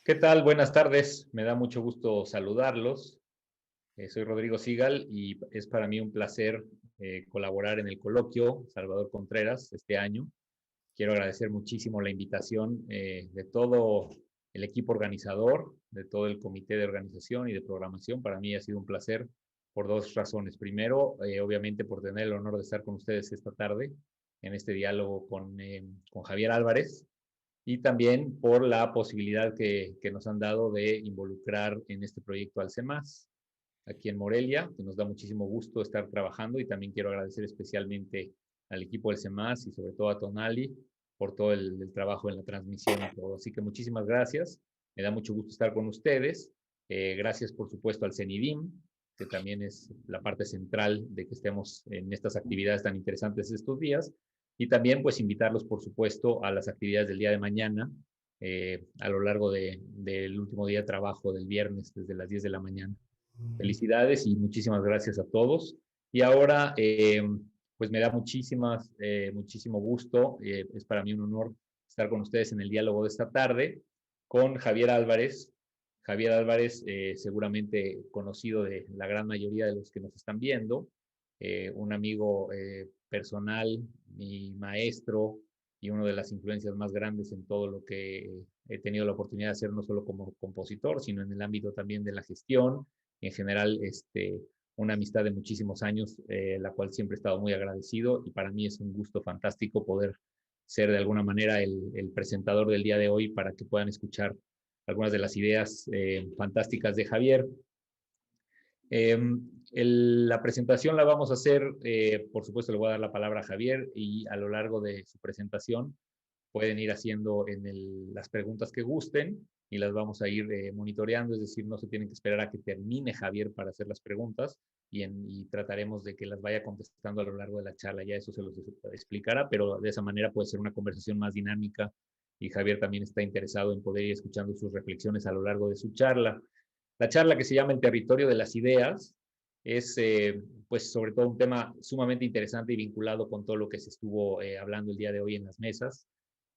¿Qué tal? Buenas tardes. Me da mucho gusto saludarlos. Soy Rodrigo Sigal y es para mí un placer colaborar en el coloquio Salvador Contreras este año. Quiero agradecer muchísimo la invitación de todo el equipo organizador, de todo el comité de organización y de programación. Para mí ha sido un placer por dos razones. Primero, obviamente por tener el honor de estar con ustedes esta tarde en este diálogo con Javier Álvarez, y también por la posibilidad que nos han dado de involucrar en este proyecto al CEMAS, aquí en Morelia, que nos da muchísimo gusto estar trabajando, y también quiero agradecer especialmente al equipo del CEMAS y sobre todo a Tonali por todo el trabajo en la transmisión y todo. Así que muchísimas gracias. Me da mucho gusto estar con ustedes. Gracias, por supuesto, al CENIDIM, que también es la parte central de que estemos en estas actividades tan interesantes estos días. Y también, pues, invitarlos, por supuesto, a las actividades del día de mañana, a lo largo del último día de trabajo del viernes, desde las 10 de la mañana. Felicidades y muchísimas gracias a todos. Y ahora, pues me da muchísimo gusto. Es para mí un honor estar con ustedes en el diálogo de esta tarde con Javier Álvarez. Javier Álvarez, seguramente conocido de la gran mayoría de los que nos están viendo, un amigo personal, mi maestro y una de las influencias más grandes en todo lo que he tenido la oportunidad de hacer, no solo como compositor, sino en el ámbito también de la gestión. En general, una amistad de muchísimos años, la cual siempre he estado muy agradecido, y para mí es un gusto fantástico poder ser de alguna manera el presentador del día de hoy para que puedan escuchar algunas de las ideas fantásticas de Javier. La presentación la vamos a hacer, por supuesto le voy a dar la palabra a Javier, y a lo largo de su presentación pueden ir haciendo las preguntas que gusten y las vamos a ir monitoreando, es decir, no se tienen que esperar a que termine Javier para hacer las preguntas, y trataremos de que las vaya contestando a lo largo de la charla. Ya eso se los explicará, pero de esa manera puede ser una conversación más dinámica, y Javier también está interesado en poder ir escuchando sus reflexiones a lo largo de su charla. La charla, que se llama El territorio de las ideas, es pues sobre todo un tema sumamente interesante y vinculado con todo lo que se estuvo hablando el día de hoy en las mesas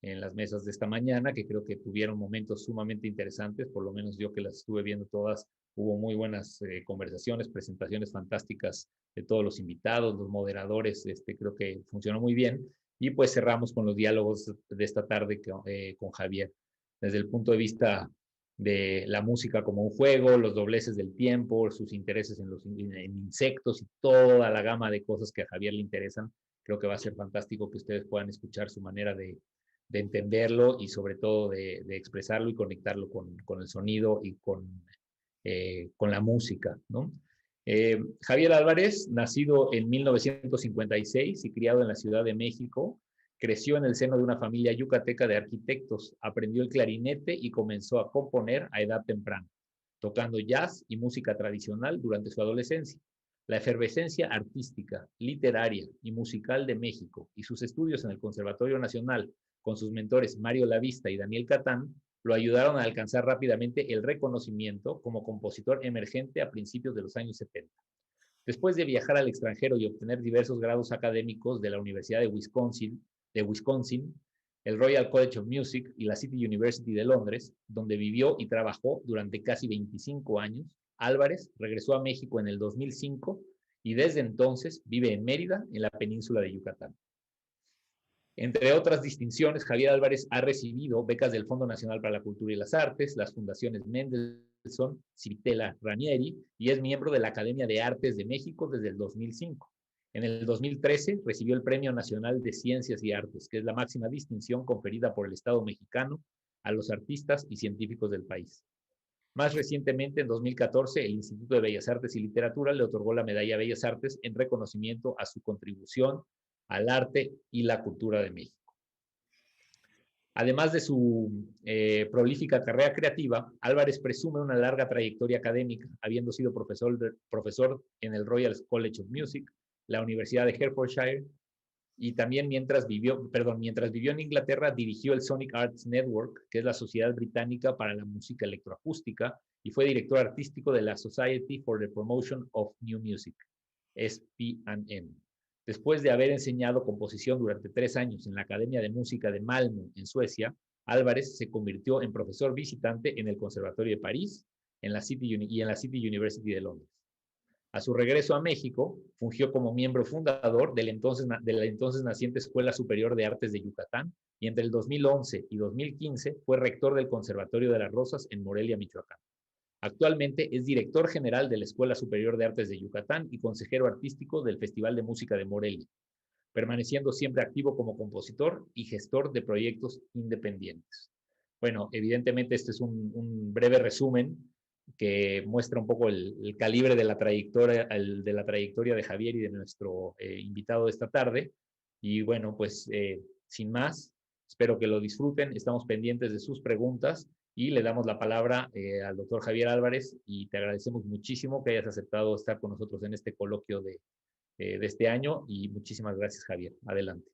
de esta mañana, que creo que tuvieron momentos sumamente interesantes. Por lo menos yo, que las estuve viendo todas, hubo muy buenas conversaciones, presentaciones fantásticas de todos los invitados, los moderadores, creo que funcionó muy bien. Y pues cerramos con los diálogos de esta tarde con Javier, desde el punto de vista de la música como un juego, los dobleces del tiempo, sus intereses en insectos y toda la gama de cosas que a Javier le interesan. Creo que va a ser fantástico que ustedes puedan escuchar su manera de entenderlo, y sobre todo de expresarlo y conectarlo con el sonido y con la música, ¿no? Javier Álvarez, nacido en 1956 y criado en la Ciudad de México, creció en el seno de una familia yucateca de arquitectos, aprendió el clarinete y comenzó a componer a edad temprana, tocando jazz y música tradicional durante su adolescencia. La efervescencia artística, literaria y musical de México y sus estudios en el Conservatorio Nacional con sus mentores Mario Lavista y Daniel Catán lo ayudaron a alcanzar rápidamente el reconocimiento como compositor emergente a principios de los años 70. Después de viajar al extranjero y obtener diversos grados académicos de la Universidad de Wisconsin, el Royal College of Music y la City University de Londres, donde vivió y trabajó durante casi 25 años, Álvarez regresó a México en el 2005 y desde entonces vive en Mérida, en la península de Yucatán. Entre otras distinciones, Javier Álvarez ha recibido becas del Fondo Nacional para la Cultura y las Artes, las fundaciones Mendelssohn, Civitella, Ranieri, y es miembro de la Academia de Artes de México desde el 2005. En el 2013 recibió el Premio Nacional de Ciencias y Artes, que es la máxima distinción conferida por el Estado mexicano a los artistas y científicos del país. Más recientemente, en 2014, el Instituto de Bellas Artes y Literatura le otorgó la Medalla Bellas Artes en reconocimiento a su contribución al arte y la cultura de México. Además de su prolífica carrera creativa, Álvarez presume una larga trayectoria académica, habiendo sido profesor en el Royal College of Music, la Universidad de Hertfordshire, y también mientras vivió en Inglaterra, dirigió el Sonic Arts Network, que es la Sociedad Británica para la Música Electroacústica, y fue director artístico de la Society for the Promotion of New Music, SPNM. Después de haber enseñado composición durante 3 años en la Academia de Música de Malmö, en Suecia, Álvarez se convirtió en profesor visitante en el Conservatorio de París y en la City University de Londres. A su regreso a México, fungió como miembro fundador de la entonces naciente Escuela Superior de Artes de Yucatán y entre el 2011 y 2015 fue rector del Conservatorio de las Rosas en Morelia, Michoacán. Actualmente es director general de la Escuela Superior de Artes de Yucatán y consejero artístico del Festival de Música de Morelia, permaneciendo siempre activo como compositor y gestor de proyectos independientes. Bueno, evidentemente este es un breve resumen que muestra un poco el calibre de la trayectoria de Javier y de nuestro invitado de esta tarde. Y bueno, pues sin más, espero que lo disfruten. Estamos pendientes de sus preguntas y le damos la palabra al doctor Javier Álvarez y te agradecemos muchísimo que hayas aceptado estar con nosotros en este coloquio de este año y muchísimas gracias, Javier. Adelante.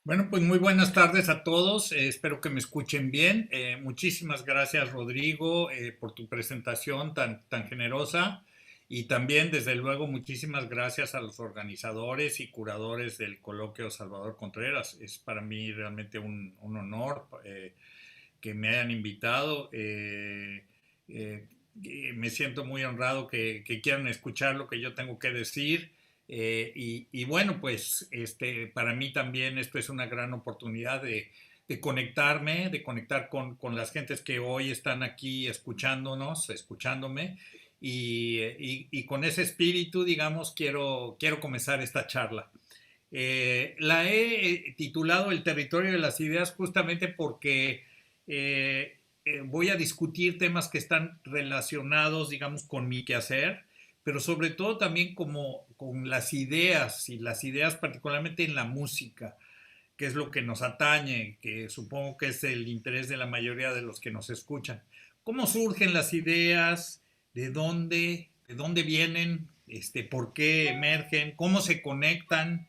Bueno, pues muy buenas tardes a todos. Espero que me escuchen bien. Muchísimas gracias, Rodrigo, por tu presentación tan generosa. Y también, desde luego, muchísimas gracias a los organizadores y curadores del coloquio Salvador Contreras. Es para mí realmente un honor que me hayan invitado. Me siento muy honrado que quieran escuchar lo que yo tengo que decir. Y bueno, pues para mí también esto es una gran oportunidad de conectarme, de conectar con las gentes que hoy están aquí escuchándome. Y con ese espíritu, digamos, quiero comenzar esta charla. La he titulado El territorio de las ideas justamente porque voy a discutir temas que están relacionados, digamos, con mi quehacer, pero sobre todo también como con las ideas, y las ideas particularmente en la música, que es lo que nos atañe, que supongo que es el interés de la mayoría de los que nos escuchan. ¿Cómo surgen las ideas? ¿De dónde vienen? ¿Por qué emergen? ¿Cómo se conectan?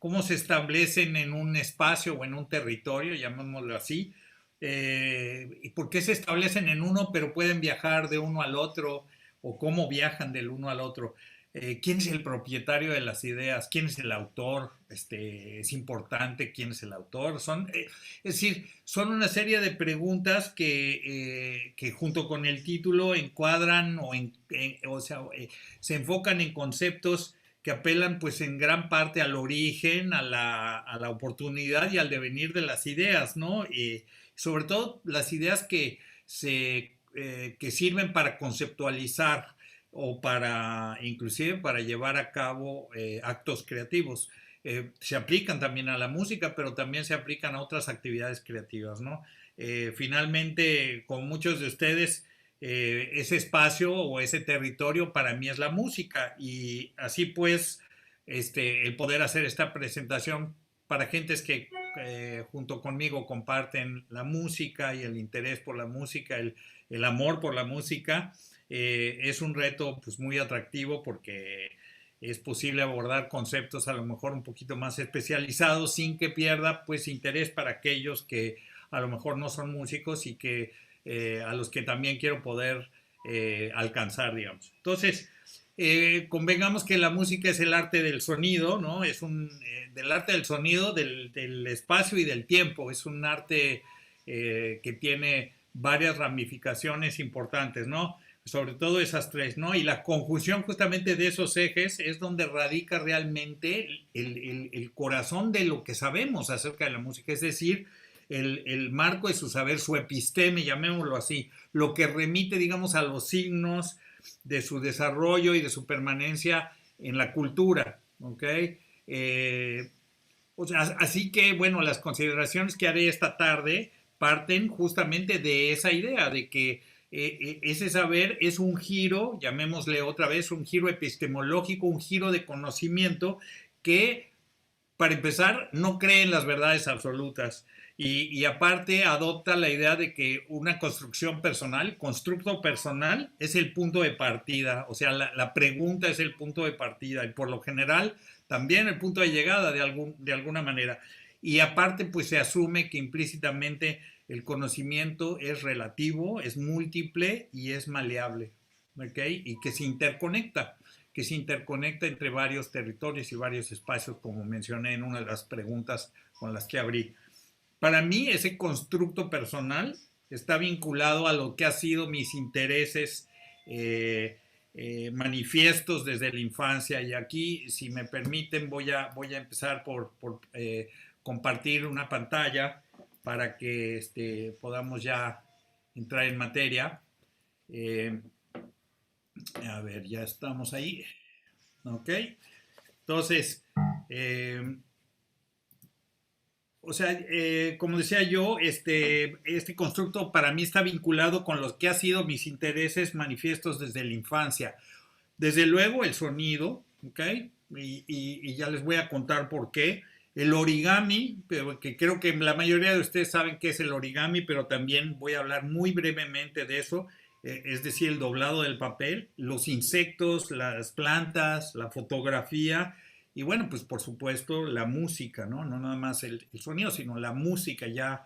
¿Cómo se establecen en un espacio o en un territorio, llamémoslo así? ¿Y por qué se establecen en uno pero pueden viajar de uno al otro? ¿O cómo viajan del uno al otro? ¿Quién es el propietario de las ideas? ¿Quién es el autor? ¿Es importante quién es el autor? Es decir, son una serie de preguntas que junto con el título encuadran se enfocan en conceptos que apelan pues en gran parte al origen, a la oportunidad y al devenir de las ideas, ¿no? Sobre todo las ideas que sirven para conceptualizar o inclusive para llevar a cabo actos creativos. Se aplican también a la música, pero también se aplican a otras actividades creativas, ¿no? Finalmente, con muchos de ustedes, ese espacio o ese territorio para mí es la música, y así pues el poder hacer esta presentación para gentes que junto conmigo comparten la música y el interés por la música, el amor por la música, es un reto pues muy atractivo porque es posible abordar conceptos a lo mejor un poquito más especializados sin que pierda pues interés para aquellos que a lo mejor no son músicos y que a los que también quiero poder alcanzar, digamos. Entonces, convengamos que la música es el arte del sonido, ¿no? Es del arte del sonido, del espacio y del tiempo. Es un arte que tiene varias ramificaciones importantes, ¿no? Sobre todo esas tres, ¿no? Y la conjunción justamente de esos ejes es donde radica realmente el corazón de lo que sabemos acerca de la música, es decir, el marco de su saber, su episteme, llamémoslo así, lo que remite, digamos, a los signos de su desarrollo y de su permanencia en la cultura, ¿ok? Así que, bueno, las consideraciones que haré esta tarde parten justamente de esa idea, de que ese saber es un giro, llamémosle otra vez, un giro epistemológico, un giro de conocimiento que, para empezar, no cree en las verdades absolutas y aparte adopta la idea de que una construcción personal, constructo personal, es el punto de partida, o sea, la pregunta es el punto de partida y por lo general también el punto de llegada de alguna manera. Y aparte pues se asume que implícitamente el conocimiento es relativo, es múltiple y es maleable, ¿ok? Y que se interconecta entre varios territorios y varios espacios, como mencioné en una de las preguntas con las que abrí. para mí ese constructo personal está vinculado a lo que ha sido mis intereses manifiestos desde la infancia. Y aquí, si me permiten, voy a empezar por compartir una pantalla para que podamos ya entrar en materia. A ver, ya estamos ahí. Ok. Entonces, o sea, como decía yo, este constructo para mí está vinculado con lo que ha sido mis intereses manifiestos desde la infancia. Desde luego el sonido, ¿ok? Y ya les voy a contar por qué. El origami, pero que creo que la mayoría de ustedes saben qué es el origami, pero también voy a hablar muy brevemente de eso, es decir, el doblado del papel, los insectos, las plantas, la fotografía y bueno, pues por supuesto la música, ¿no? No nada más el sonido, sino la música ya,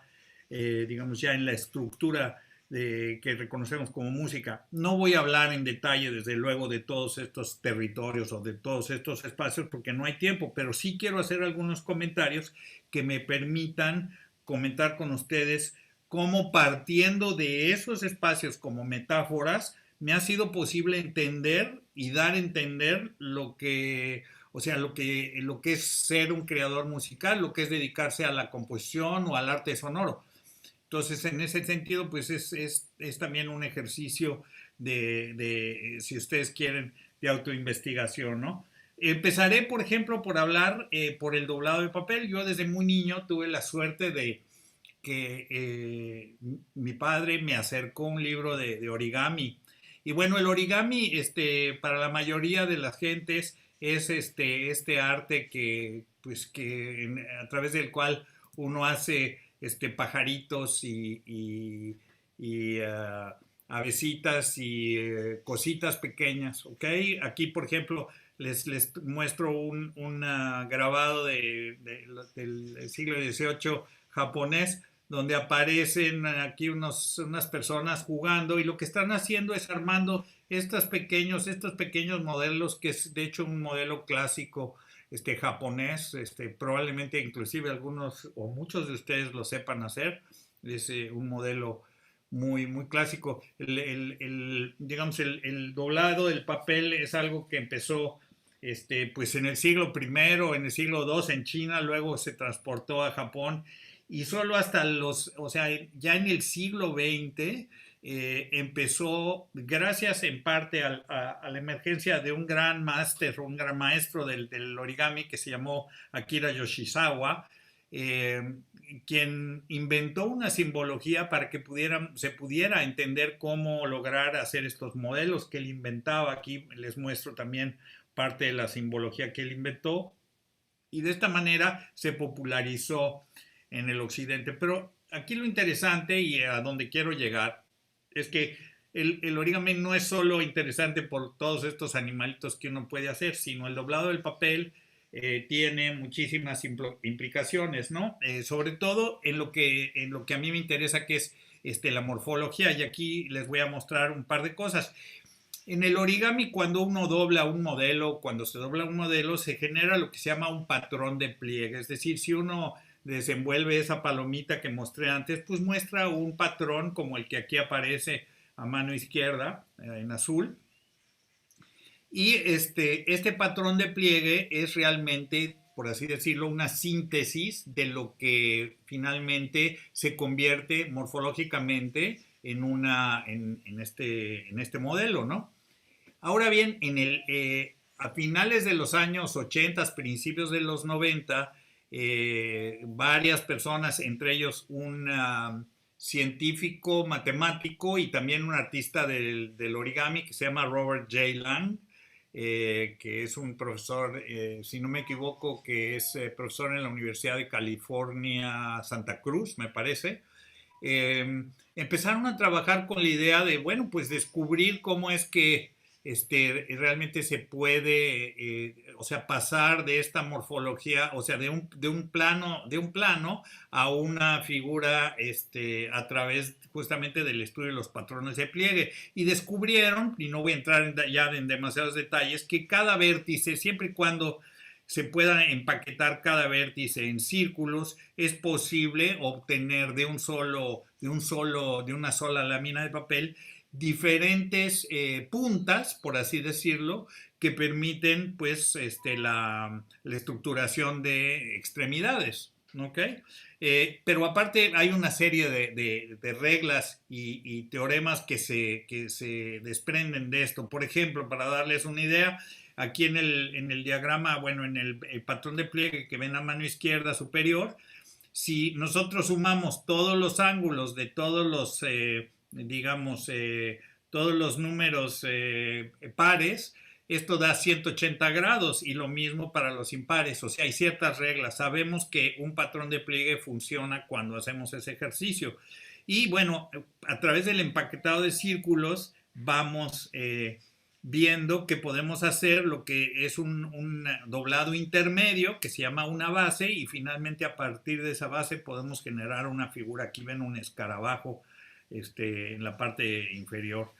digamos, ya en la estructura que reconocemos como música. No voy a hablar en detalle, desde luego, de todos estos territorios o de todos estos espacios porque no hay tiempo, pero sí quiero hacer algunos comentarios que me permitan comentar con ustedes cómo partiendo de esos espacios como metáforas me ha sido posible entender y dar a entender lo que, o sea, lo que es ser un creador musical, lo que es dedicarse a la composición o al arte sonoro. Entonces, en ese sentido, pues es también un ejercicio si ustedes quieren, de autoinvestigación, ¿no? Empezaré, por ejemplo, por hablar por el doblado de papel. Yo desde muy niño tuve la suerte de que mi padre me acercó un libro de origami. Y bueno, el origami, para la mayoría de las gentes, es este arte que, pues, a través del cual uno hace pajaritos y avesitas y cositas pequeñas, ¿ok? Aquí, por ejemplo, les muestro un grabado del siglo XVIII japonés, donde aparecen aquí unas personas jugando y lo que están haciendo es armando estos pequeños modelos, que es de hecho un modelo clásico japonés, probablemente inclusive algunos o muchos de ustedes lo sepan hacer, es un modelo muy, muy clásico. Digamos, el doblado del papel es algo que empezó pues en el siglo I, en el siglo II en China, luego se transportó a Japón y solo hasta o sea, ya en el siglo XX empezó, gracias en parte a la emergencia de un gran máster, un gran maestro del origami que se llamó Akira Yoshizawa, quien inventó una simbología para que se pudiera entender cómo lograr hacer estos modelos que él inventaba. Aquí les muestro también parte de la simbología que él inventó y de esta manera se popularizó en el occidente. Pero aquí lo interesante y a donde quiero llegar es que el origami no es solo interesante por todos estos animalitos que uno puede hacer, sino el doblado del papel tiene muchísimas implicaciones, ¿no? Sobre todo en lo que a mí me interesa, que es la morfología, y aquí les voy a mostrar un par de cosas. En el origami, cuando uno dobla un modelo, se genera lo que se llama un patrón de pliegue. Es decir, si uno desenvuelve esa palomita que mostré antes, pues muestra un patrón como el que aquí aparece a mano izquierda, en azul. Y este patrón de pliegue es realmente, por así decirlo, una síntesis de lo que finalmente se convierte morfológicamente en este modelo, ¿no? Ahora bien, a finales de los años 80, principios de los 90, varias personas, entre ellos un científico matemático y también un artista del origami que se llama Robert J. Lang, que es un profesor, si no me equivoco, que es profesor en la Universidad de California, Santa Cruz, me parece. Empezaron a trabajar con la idea de, bueno, pues descubrir cómo es que realmente se puede, o sea, pasar de esta morfología, o sea, de un plano a una figura a través justamente del estudio de los patrones de pliegue. Y descubrieron, y no voy a entrar ya en demasiados detalles, que cada vértice, siempre y cuando se pueda empaquetar cada vértice en círculos, es posible obtener de una sola lámina de papel diferentes puntas, por así decirlo, que permiten pues la estructuración de extremidades. ¿Ok? Pero aparte hay una serie de reglas y teoremas que se desprenden de esto. Por ejemplo, para darles una idea, aquí en el diagrama, bueno, en el patrón de pliegue que ven a mano izquierda superior, si nosotros sumamos todos los ángulos de todos los, digamos, todos los números pares, esto da 180 grados y lo mismo para los impares. O sea, hay ciertas reglas. Sabemos que un patrón de pliegue funciona cuando hacemos ese ejercicio. Y bueno, a través del empaquetado de círculos vamos viendo que podemos hacer lo que es un doblado intermedio que se llama una base, y finalmente a partir de esa base podemos generar una figura. Aquí ven un escarabajo en la parte inferior.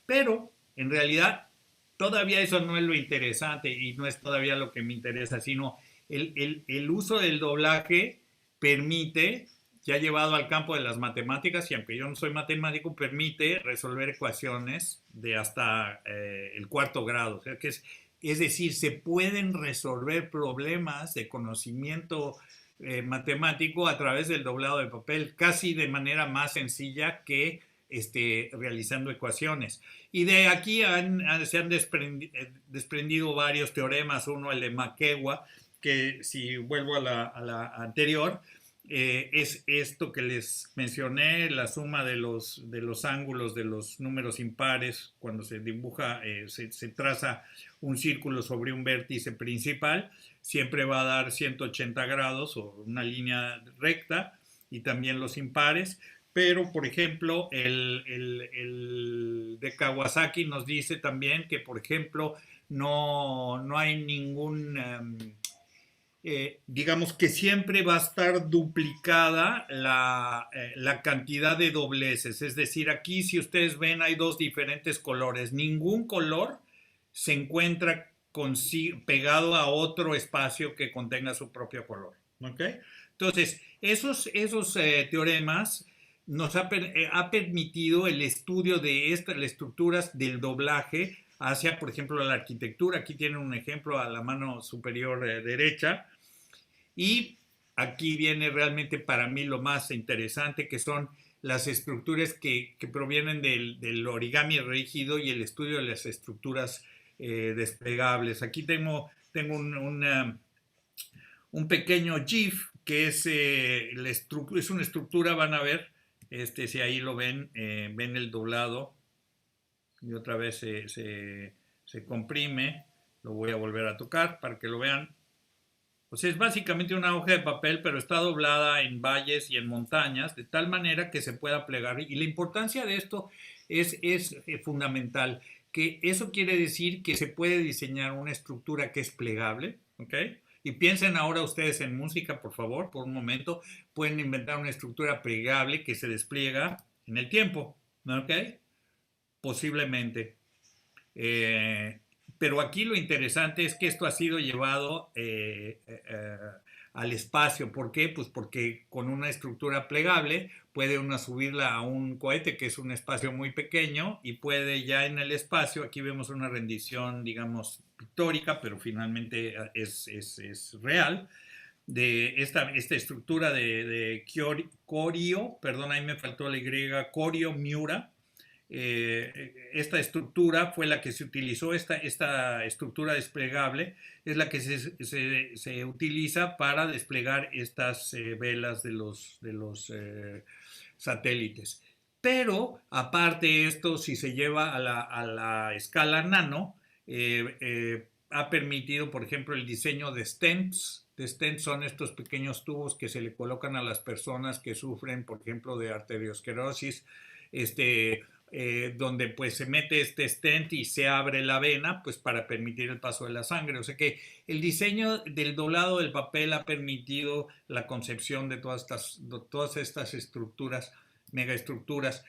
Pero en realidad todavía eso no es lo interesante y no es todavía lo que me interesa, sino el uso del doblaje permite, ya llevado al campo de las matemáticas, y aunque yo no soy matemático, permite resolver ecuaciones de hasta el cuarto grado. O sea, que es decir, se pueden resolver problemas de conocimiento matemático a través del doblado de papel, casi de manera más sencilla que realizando ecuaciones. Y de aquí se han desprendido varios teoremas. Uno, el de Makeba, que si vuelvo a la anterior, es esto que les mencioné, la suma de los ángulos de los números impares. Cuando se dibuja, se traza un círculo sobre un vértice principal, siempre va a dar 180 grados o una línea recta, y también los impares. Pero, por ejemplo, el de Kawasaki nos dice también que, por ejemplo, no hay ningún, digamos que siempre va a estar duplicada la cantidad de dobleces. Es decir, aquí si ustedes ven hay dos diferentes colores. Ningún color se encuentra pegado a otro espacio que contenga su propio color. ¿Ok? Entonces, esos teoremas nos ha permitido el estudio de las estructuras del doblaje hacia, por ejemplo, la arquitectura. Aquí tienen un ejemplo a la mano superior derecha. Y aquí viene realmente para mí lo más interesante, que son las estructuras que provienen del origami rígido y el estudio de las estructuras desplegables. Aquí tengo un pequeño GIF que es una estructura, van a ver, si ahí lo ven, ven el doblado, y otra vez se comprime. Lo voy a volver a tocar para que lo vean. Pues es básicamente una hoja de papel, pero está doblada en valles y en montañas, de tal manera que se pueda plegar. Y la importancia de esto es fundamental, que eso quiere decir que se puede diseñar una estructura que es plegable, ¿ok? Y piensen ahora ustedes en música, por favor, por un momento. Pueden inventar una estructura plegable que se despliega en el tiempo, ¿ok? Posiblemente. Pero aquí lo interesante es que esto ha sido llevado al espacio. ¿Por qué? Pues porque con una estructura plegable puede uno subirla a un cohete, que es un espacio muy pequeño, y puede ya en el espacio, aquí vemos una rendición, digamos, pictórica, pero finalmente es real, de esta estructura de Koryo, perdón, ahí me faltó la Y, Koryo Miura. Esta estructura fue la que se utilizó, esta estructura desplegable es la que se utiliza para desplegar estas velas de los satélites. Pero aparte esto, si se lleva a la escala nano, ha permitido, por ejemplo, el diseño de stents. Stents son estos pequeños tubos que se le colocan a las personas que sufren, por ejemplo, de arteriosclerosis, donde pues se mete este stent y se abre la vena pues para permitir el paso de la sangre. O sea que el diseño del doblado del papel ha permitido la concepción de todas estas estructuras, megaestructuras.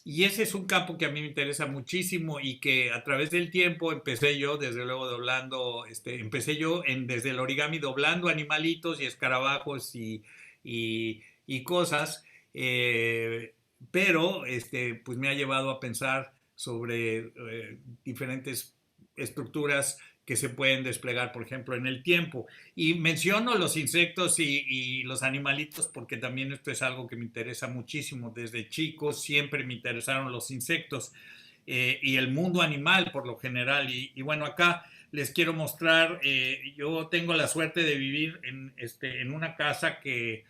Y ese es un campo que a mí me interesa muchísimo y que a través del tiempo empecé yo, desde luego doblando, empecé yo desde el origami doblando animalitos y escarabajos y cosas, pero pues me ha llevado a pensar sobre diferentes estructuras que se pueden desplegar, por ejemplo, en el tiempo. Y menciono los insectos y los animalitos porque también esto es algo que me interesa muchísimo. Desde chico siempre me interesaron los insectos y el mundo animal por lo general. Y bueno, acá les quiero mostrar, yo tengo la suerte de vivir en una casa que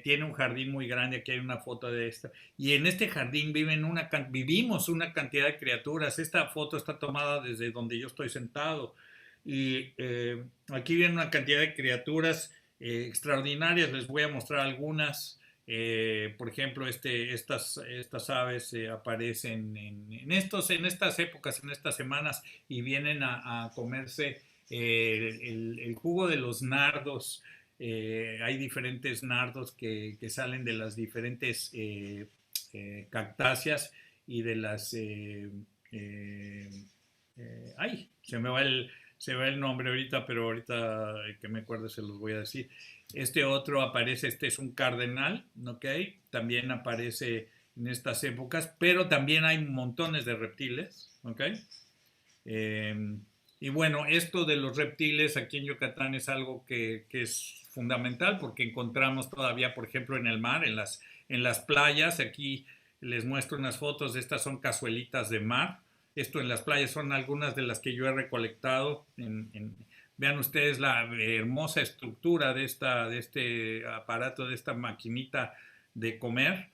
tiene un jardín muy grande, aquí hay una foto de esta, y en este jardín vivimos una cantidad de criaturas. Esta foto está tomada desde donde yo estoy sentado, y aquí viene una cantidad de criaturas extraordinarias. Les voy a mostrar algunas. Por ejemplo, estas aves aparecen en estas épocas, en estas semanas, y vienen a comerse el jugo de los nardos. Hay diferentes nardos que salen de las diferentes cactáceas y de las... eh, ay, se va el nombre ahorita, pero ahorita que me acuerde se los voy a decir. Este otro aparece, este es un cardenal, ¿ok? También aparece en estas épocas, pero también hay montones de reptiles, ¿ok? Eh, y bueno, esto de los reptiles aquí en Yucatán es algo que es fundamental porque encontramos todavía, por ejemplo, en el mar, en las playas. Aquí les muestro unas fotos, de estas son cazuelitas de mar. Esto en las playas son algunas de las que yo he recolectado. Vean ustedes la hermosa estructura de este aparato, de esta maquinita de comer.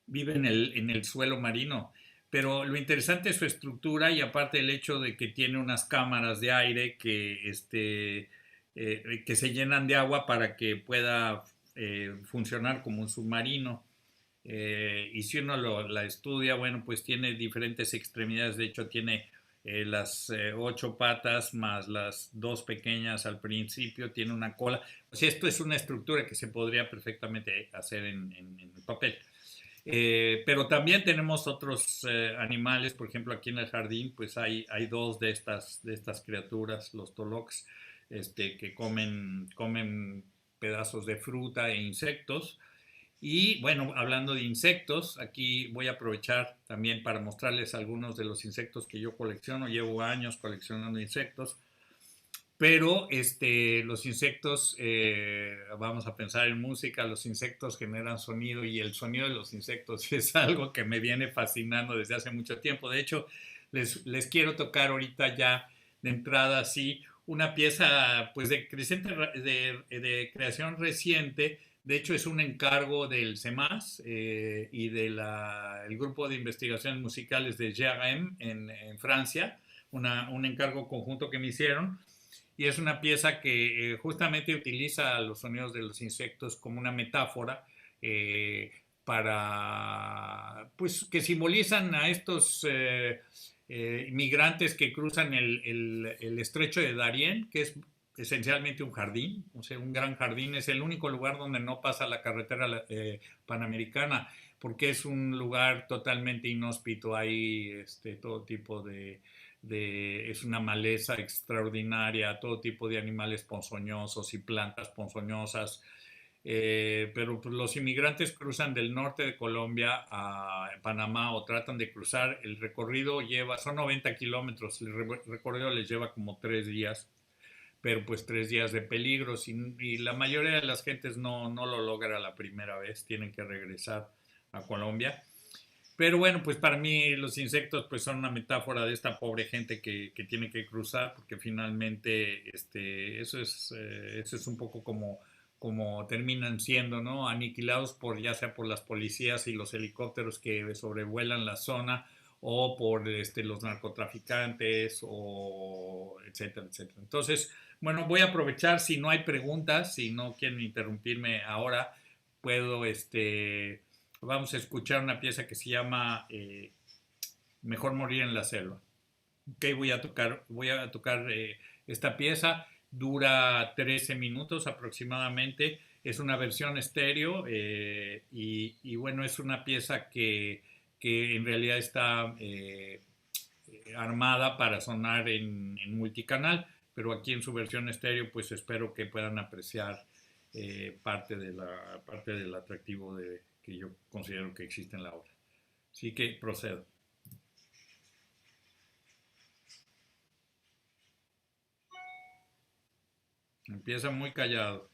Vive en el suelo marino. Pero lo interesante es su estructura y aparte el hecho de que tiene unas cámaras de aire que se llenan de agua para que pueda funcionar como un submarino. Y si uno la estudia, bueno, pues tiene diferentes extremidades. De hecho, tiene las 8 patas más las 2 pequeñas al principio, tiene una cola. O sea, esto es una estructura que se podría perfectamente hacer en papel. Pero también tenemos otros animales, por ejemplo, aquí en el jardín, pues hay dos de estas criaturas, los tolocs, que comen pedazos de fruta e insectos. Y bueno, hablando de insectos, aquí voy a aprovechar también para mostrarles algunos de los insectos que yo colecciono. Llevo años coleccionando insectos. Pero los insectos, vamos a pensar en música, los insectos generan sonido y el sonido de los insectos es algo que me viene fascinando desde hace mucho tiempo. De hecho, les quiero tocar ahorita ya de entrada así una pieza pues de creación reciente. De hecho, es un encargo del CEMAS y del el grupo de investigaciones musicales de GRM en Francia, un encargo conjunto que me hicieron y es una pieza que justamente utiliza los sonidos de los insectos como una metáfora para, pues, que simbolizan a estos migrantes que cruzan el estrecho de Darién, que es esencialmente un jardín, o sea, un gran jardín. Es el único lugar donde no pasa la carretera panamericana, porque es un lugar totalmente inhóspito. Hay todo tipo es una maleza extraordinaria, todo tipo de animales ponzoñosos y plantas ponzoñosas. Pero pues, los inmigrantes cruzan del norte de Colombia a Panamá o tratan de cruzar. El recorrido son 90 kilómetros, el recorrido les lleva como 3 días, pero pues 3 días de peligros y la mayoría de las gentes no lo logra la primera vez, tienen que regresar a Colombia. Pero bueno, pues para mí los insectos pues son una metáfora de esta pobre gente que tiene que cruzar, porque finalmente eso es un poco como terminan siendo, ¿no? Aniquilados ya sea por las policías y los helicópteros que sobrevuelan la zona o por los narcotraficantes o etcétera, etcétera. Entonces, bueno, voy a aprovechar si no hay preguntas, si no quieren interrumpirme ahora, puedo vamos a escuchar una pieza que se llama Mejor morir en la selva. Ok, voy a tocar esta pieza, dura 13 minutos aproximadamente, es una versión estéreo y bueno, es una pieza que en realidad está armada para sonar en multicanal, pero aquí en su versión estéreo, pues espero que puedan apreciar parte del atractivo que yo considero que existe en la obra. Así que procedo. Empieza muy callado.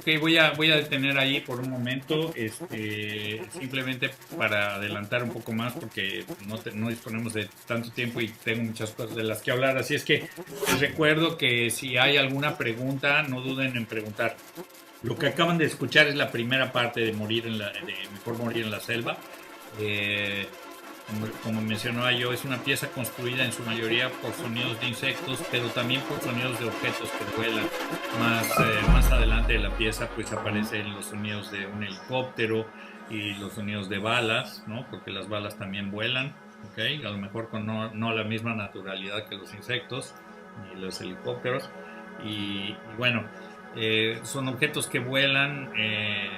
Ok, voy a detener ahí por un momento, simplemente para adelantar un poco más, porque no disponemos de tanto tiempo y tengo muchas cosas de las que hablar. Así es que les recuerdo que si hay alguna pregunta, no duden en preguntar. Lo que acaban de escuchar es la primera parte de Mejor morir en la selva. Como mencionaba yo, es una pieza construida en su mayoría por sonidos de insectos, pero también por sonidos de objetos que vuelan. Más adelante de la pieza pues aparecen los sonidos de un helicóptero y los sonidos de balas, ¿no? Porque las balas también vuelan, ¿okay? A lo mejor con no la misma naturalidad que los insectos ni los helicópteros. Y bueno, son objetos que vuelan, que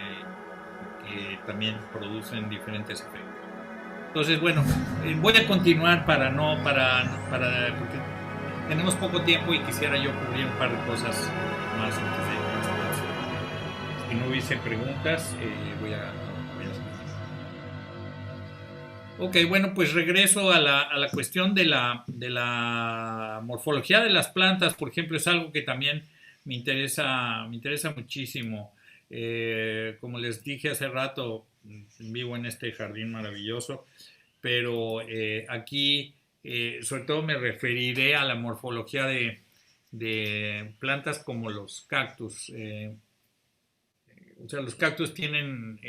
también producen diferentes efectos. Entonces, bueno, voy a continuar porque tenemos poco tiempo y quisiera yo cubrir un par de cosas más antes de. Si no hubiese preguntas, voy a Ok, bueno, pues regreso a la cuestión de la morfología de las plantas, por ejemplo, es algo que también me interesa muchísimo. Como les dije hace rato, vivo en este jardín maravilloso, pero aquí sobre todo me referiré a la morfología de plantas como los cactus. O sea, los cactus tienen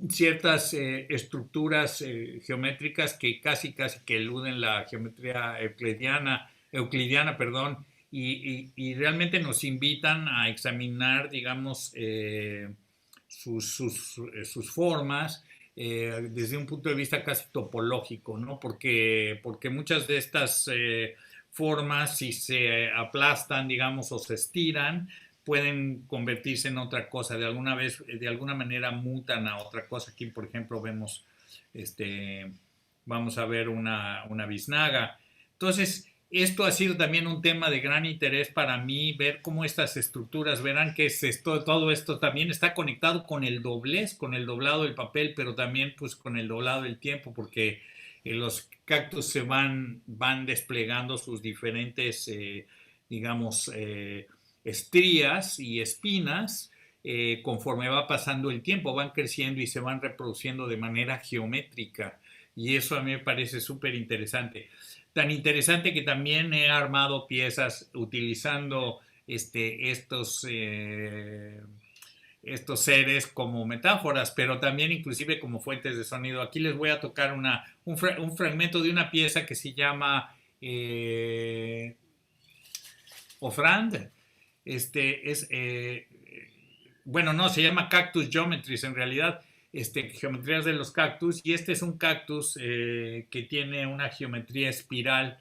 ciertas estructuras geométricas que casi que eluden la geometría euclidiana, perdón, y realmente nos invitan a examinar, digamos, sus formas desde un punto de vista casi topológico, ¿no? Porque muchas de estas formas, si se aplastan, digamos, o se estiran, pueden convertirse en otra cosa, de alguna manera mutan a otra cosa. Aquí, por ejemplo, este, vamos a ver una biznaga. Entonces, esto ha sido también un tema de gran interés para mí, ver cómo estas estructuras, verán que todo esto también está conectado con el doblez, con el doblado del papel, pero también pues con el doblado del tiempo, porque los cactus van desplegando sus diferentes, digamos, estrías y espinas conforme va pasando el tiempo, van creciendo y se van reproduciendo de manera geométrica. Y eso a mí me parece súper interesante. Tan interesante que también he armado piezas utilizando estos seres como metáforas, pero también inclusive como fuentes de sonido. Aquí les voy a tocar un fragmento de una pieza que se llama Ofrand. Bueno, no, se llama Cactus Geometries en realidad, geometrías de los cactus, y este es un cactus que tiene una geometría espiral,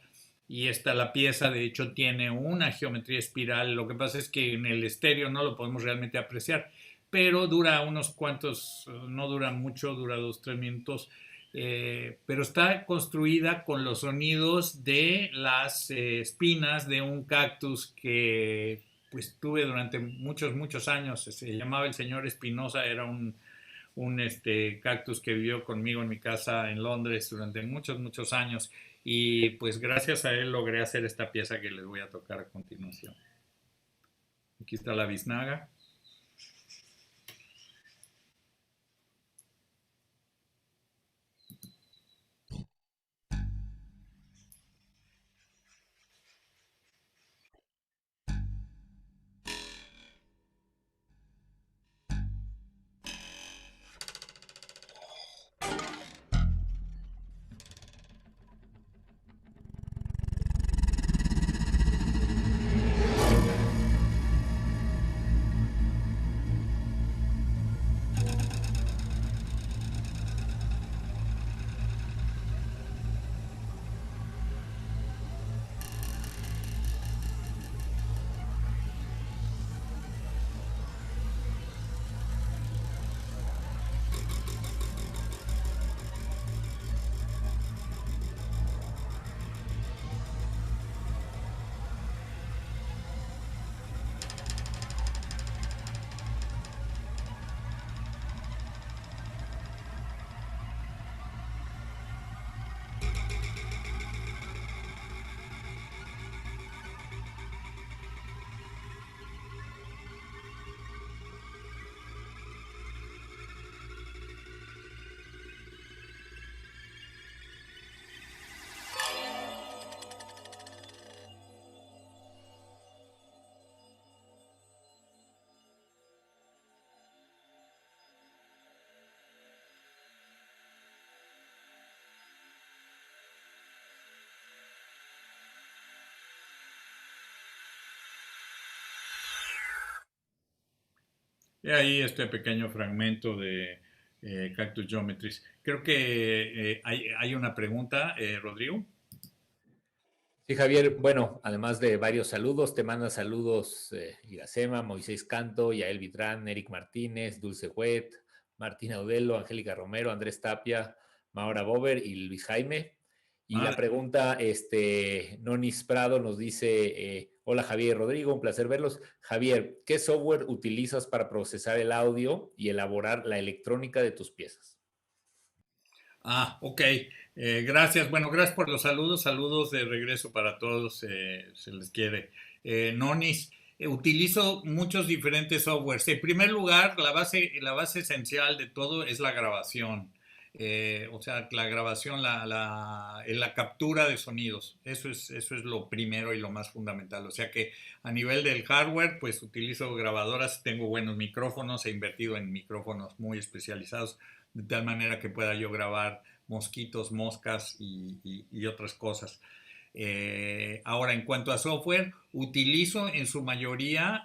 y la pieza de hecho tiene una geometría espiral. Lo que pasa es que en el estéreo no lo podemos realmente apreciar, pero dura unos cuantos, no dura mucho, dura 2 o 3 minutos, pero está construida con los sonidos de las espinas de un cactus que pues tuve durante muchos años. Se llamaba el señor Espinosa, era un cactus que vivió conmigo en mi casa en Londres durante muchos años, y pues gracias a él logré hacer esta pieza que les voy a tocar a continuación. Aquí está la biznaga. Y ahí este pequeño fragmento de Cactus Geometries. Creo que hay una pregunta, Rodrigo. Sí, Javier, bueno, además de varios saludos, te manda saludos Iracema, Moisés Canto, Yael Vitrán, Eric Martínez, Dulce Huet, Martina Audelo, Angélica Romero, Andrés Tapia, Maura Bober y Luis Jaime. Y la pregunta, Nonis Prado nos dice, hola Javier y Rodrigo, un placer verlos. Javier, ¿qué software utilizas para procesar el audio y elaborar la electrónica de tus piezas? Ok. Gracias. Bueno, gracias por los saludos. Saludos de regreso para todos. Se les quiere. Nonis, utilizo muchos diferentes softwares. En primer lugar, la base esencial de todo es la grabación. O sea, la grabación, la captura de sonidos. Eso es lo primero y lo más fundamental. O sea que a nivel del hardware, pues utilizo grabadoras, tengo buenos micrófonos, he invertido en micrófonos muy especializados, de tal manera que pueda yo grabar mosquitos, moscas y otras cosas. Ahora, en cuanto a software, utilizo en su mayoría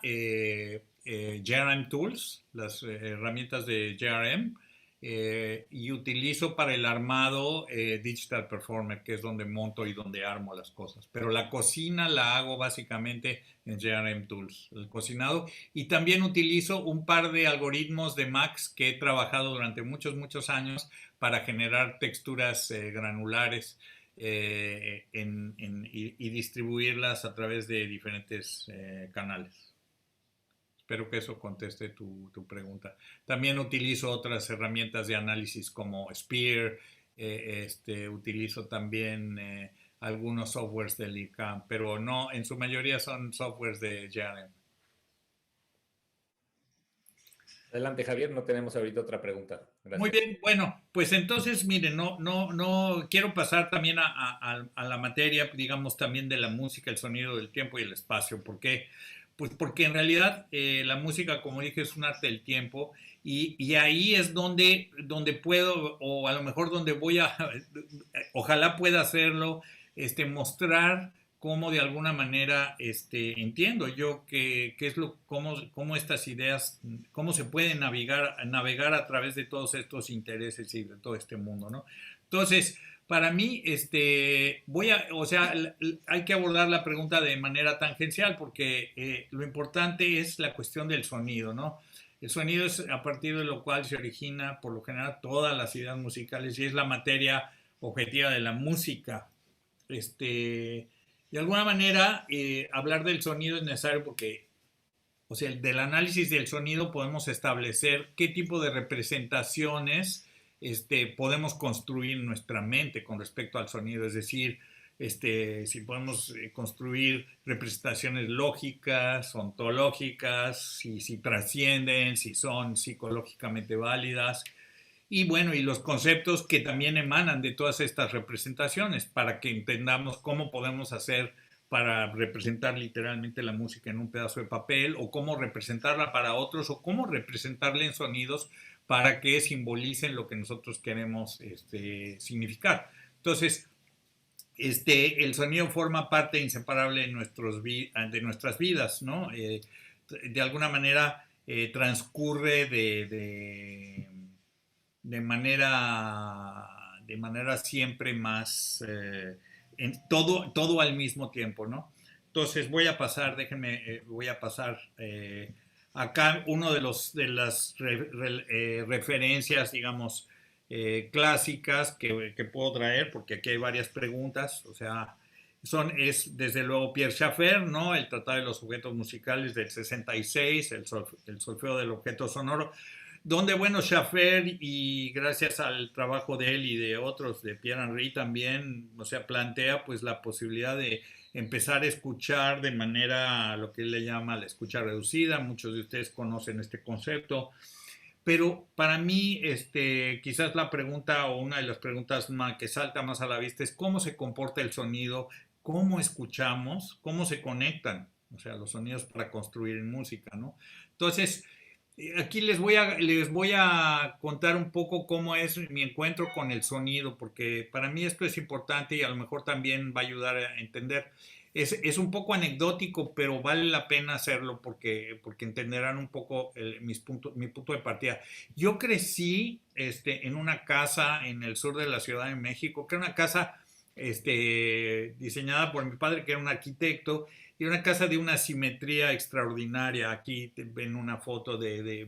JRM Tools, las herramientas de JRM, y utilizo para el armado Digital Performer, que es donde monto y donde armo las cosas. Pero la cocina la hago básicamente en JRM Tools, el cocinado. Y también utilizo un par de algoritmos de Max que he trabajado durante muchos años para generar texturas granulares y distribuirlas a través de diferentes canales. Espero que eso conteste tu pregunta. También utilizo otras herramientas de análisis como Spear, utilizo también algunos softwares del ICAM, pero no, en su mayoría son softwares de JRM. Adelante, Javier, no tenemos ahorita otra pregunta. Muy Gracias. bien, bueno, pues entonces, miren, no quiero pasar también a la materia, digamos, también de la música, el sonido del tiempo y el espacio. ¿Por qué? Pues porque en realidad la música, como dije, es un arte del tiempo y ahí es donde puedo, o a lo mejor donde voy a, ojalá pueda hacerlo, mostrar cómo de alguna manera entiendo yo qué es cómo estas ideas, cómo se puede navegar a través de todos estos intereses y de todo este mundo, ¿no? Entonces, para mí, o sea, hay que abordar la pregunta de manera tangencial porque lo importante es la cuestión del sonido, ¿no? El sonido es a partir de lo cual se origina, por lo general, todas las ideas musicales y es la materia objetiva de la música. De alguna manera, hablar del sonido es necesario porque, o sea, del análisis del sonido podemos establecer qué tipo de representaciones podemos construir en nuestra mente con respecto al sonido. Es decir, si podemos construir representaciones lógicas, ontológicas, si trascienden, si son psicológicamente válidas. Y bueno, y los conceptos que también emanan de todas estas representaciones para que entendamos cómo podemos hacer para representar literalmente la música en un pedazo de papel o cómo representarla para otros o cómo representarla en sonidos para que simbolicen lo que nosotros queremos significar. Entonces, el sonido forma parte inseparable de nuestras vidas, ¿no? De alguna manera transcurre de manera siempre más, todo al mismo tiempo, ¿no? Entonces voy a pasar acá uno de las referencias, digamos, clásicas que puedo traer, porque aquí hay varias preguntas, o sea, es desde luego Pierre Schaeffer, ¿no? El Tratado de los Objetos Musicales del 66, el solfeo del objeto sonoro, donde, bueno, Schaeffer, y gracias al trabajo de él y de otros, de Pierre Henry también, o sea, plantea pues la posibilidad de empezar a escuchar de manera, lo que él le llama la escucha reducida. Muchos de ustedes conocen este concepto, pero para mí, quizás la pregunta o una de las preguntas que salta más a la vista es cómo se comporta el sonido, cómo escuchamos, cómo se conectan, o sea, los sonidos para construir en música, ¿no? Entonces, aquí les voy a contar un poco cómo es mi encuentro con el sonido, porque para mí esto es importante y a lo mejor también va a ayudar a entender. Es un poco anecdótico, pero vale la pena hacerlo porque entenderán un poco mi punto de partida. Yo crecí en una casa en el sur de la Ciudad de México, que era una casa diseñada por mi padre, que era un arquitecto, y una casa de una simetría extraordinaria. Aquí ven una foto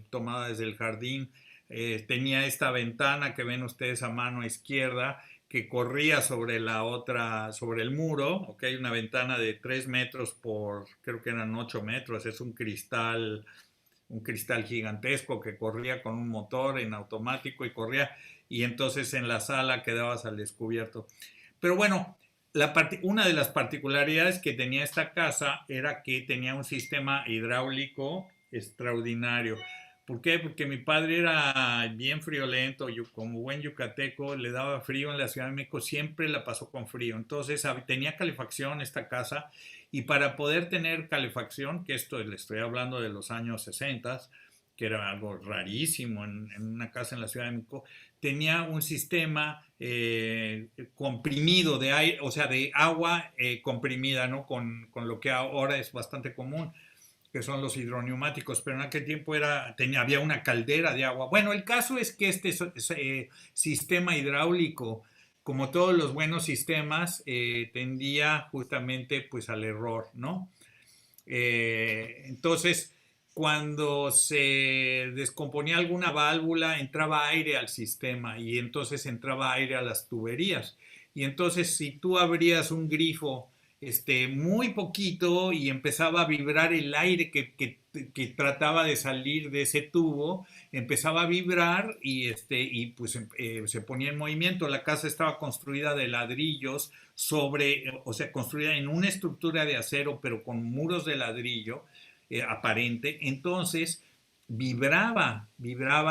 tomada desde el jardín. Tenía esta ventana que ven ustedes a mano izquierda, que corría sobre el muro, ¿ok? Una ventana de 3 metros por, creo que eran 8 metros, es un cristal gigantesco que corría con un motor en automático y corría, y entonces en la sala quedabas al descubierto. Pero bueno, una de las particularidades que tenía esta casa era que tenía un sistema hidráulico extraordinario. ¿Por qué? Porque mi padre era bien friolento, como buen yucateco, le daba frío en la Ciudad de México, siempre la pasó con frío. Entonces tenía calefacción esta casa, y para poder tener calefacción, que esto le estoy hablando de los años 60, que era algo rarísimo en una casa en la Ciudad de México, tenía un sistema comprimido de aire, o sea, de agua comprimida, ¿no? Con lo que ahora es bastante común. que son los hidroneumáticos, pero en aquel tiempo había una caldera de agua. Bueno, el caso es que este sistema hidráulico, como todos los buenos sistemas, tendía justamente pues al error, ¿no? Entonces, cuando se descomponía alguna válvula, entraba aire al sistema y entonces entraba aire a las tuberías. Y entonces, si tú abrías un grifo muy poquito y empezaba a vibrar el aire que trataba de salir de ese tubo, empezaba a vibrar y pues se ponía en movimiento. La casa estaba construida de ladrillos o sea, construida en una estructura de acero, pero con muros de ladrillo aparente. Entonces, vibraba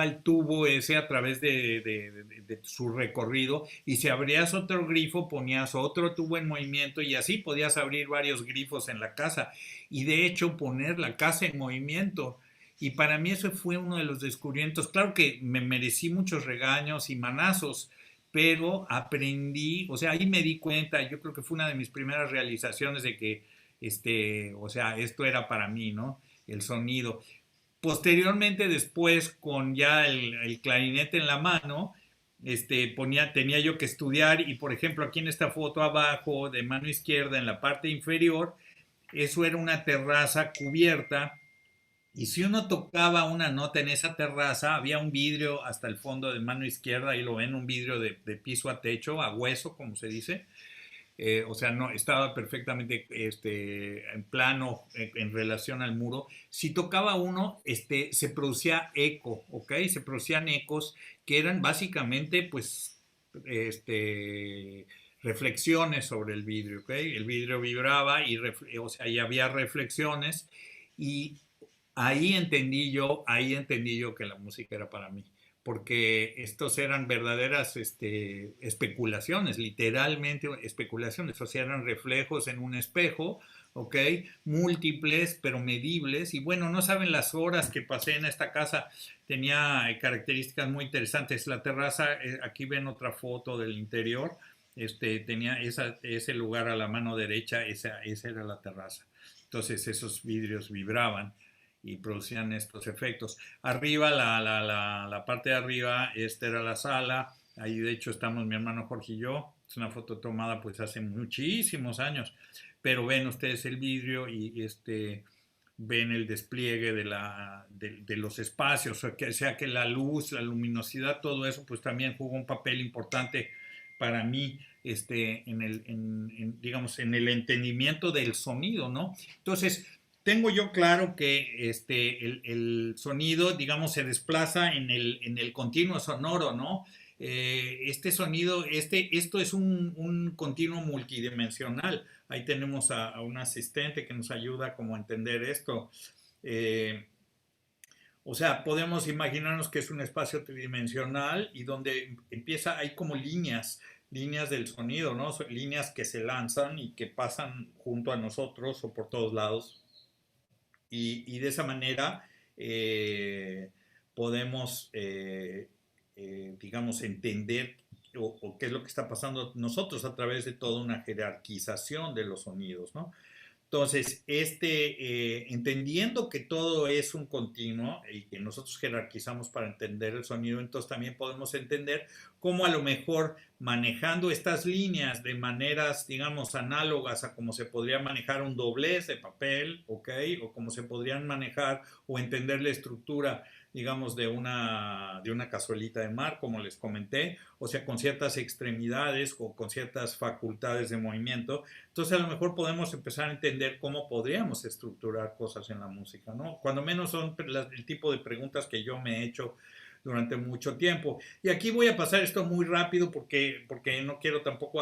el tubo ese a través de su recorrido, y si abrías otro grifo ponías otro tubo en movimiento y así podías abrir varios grifos en la casa y de hecho poner la casa en movimiento. Y para mí eso fue uno de los descubrimientos. Claro que me merecí muchos regaños y manazos, pero aprendí, o sea, ahí me di cuenta. Yo creo que fue una de mis primeras realizaciones de que, o sea, esto era para mí, ¿no? El sonido. Posteriormente, después, con ya el clarinete en la mano, tenía yo que estudiar, y por ejemplo, aquí en esta foto abajo, de mano izquierda, en la parte inferior, eso era una terraza cubierta, y si uno tocaba una nota en esa terraza, había un vidrio hasta el fondo de mano izquierda, ahí lo ven, un vidrio de piso a techo, a hueso, como se dice. O sea, no estaba perfectamente en plano en relación al muro. Si tocaba uno, se producía eco, ¿ok? Se producían ecos que eran básicamente, pues, reflexiones sobre el vidrio, ¿ok? El vidrio vibraba o sea, y había reflexiones, y ahí entendí yo que la música era para mí, porque estos eran verdaderas especulaciones, literalmente especulaciones, o sea, eran reflejos en un espejo, ¿ok? Múltiples, pero medibles, y bueno, no saben las horas que pasé en esta casa. Tenía características muy interesantes. La terraza, aquí ven otra foto del interior, tenía ese lugar a la mano derecha, esa era la terraza. Entonces esos vidrios vibraban y producían estos efectos. Arriba, la parte de arriba, esta era la sala. Ahí de hecho estamos mi hermano Jorge y yo. Es una foto tomada pues hace muchísimos años. Pero ven ustedes el vidrio y ven el despliegue de los espacios. O sea que la luz, la luminosidad, todo eso pues también jugó un papel importante para mí digamos, en el entendimiento del sonido, ¿no? Entonces, tengo yo claro que el sonido, digamos, se desplaza en el continuo sonoro, ¿no? Este sonido, esto es un continuo multidimensional. Ahí tenemos a un asistente que nos ayuda como a entender esto. Eh, o sea, podemos imaginarnos que es un espacio tridimensional y donde hay como líneas del sonido, ¿no? Son líneas que se lanzan y que pasan junto a nosotros o por todos lados, y de esa manera podemos, digamos, entender o qué es lo que está pasando nosotros a través de toda una jerarquización de los sonidos, ¿no? Entonces, entendiendo que todo es un continuo y que nosotros jerarquizamos para entender el sonido, entonces también podemos entender cómo a lo mejor manejando estas líneas de maneras, digamos, análogas a cómo se podría manejar un doblez de papel, ¿ok? O cómo se podrían manejar o entender la estructura, digamos, de una cazuelita de mar, como les comenté, o sea, con ciertas extremidades o con ciertas facultades de movimiento. Entonces, a lo mejor podemos empezar a entender cómo podríamos estructurar cosas en la música, ¿no? Cuando menos son el tipo de preguntas que yo me he hecho durante mucho tiempo. Y aquí voy a pasar esto muy rápido porque no quiero tampoco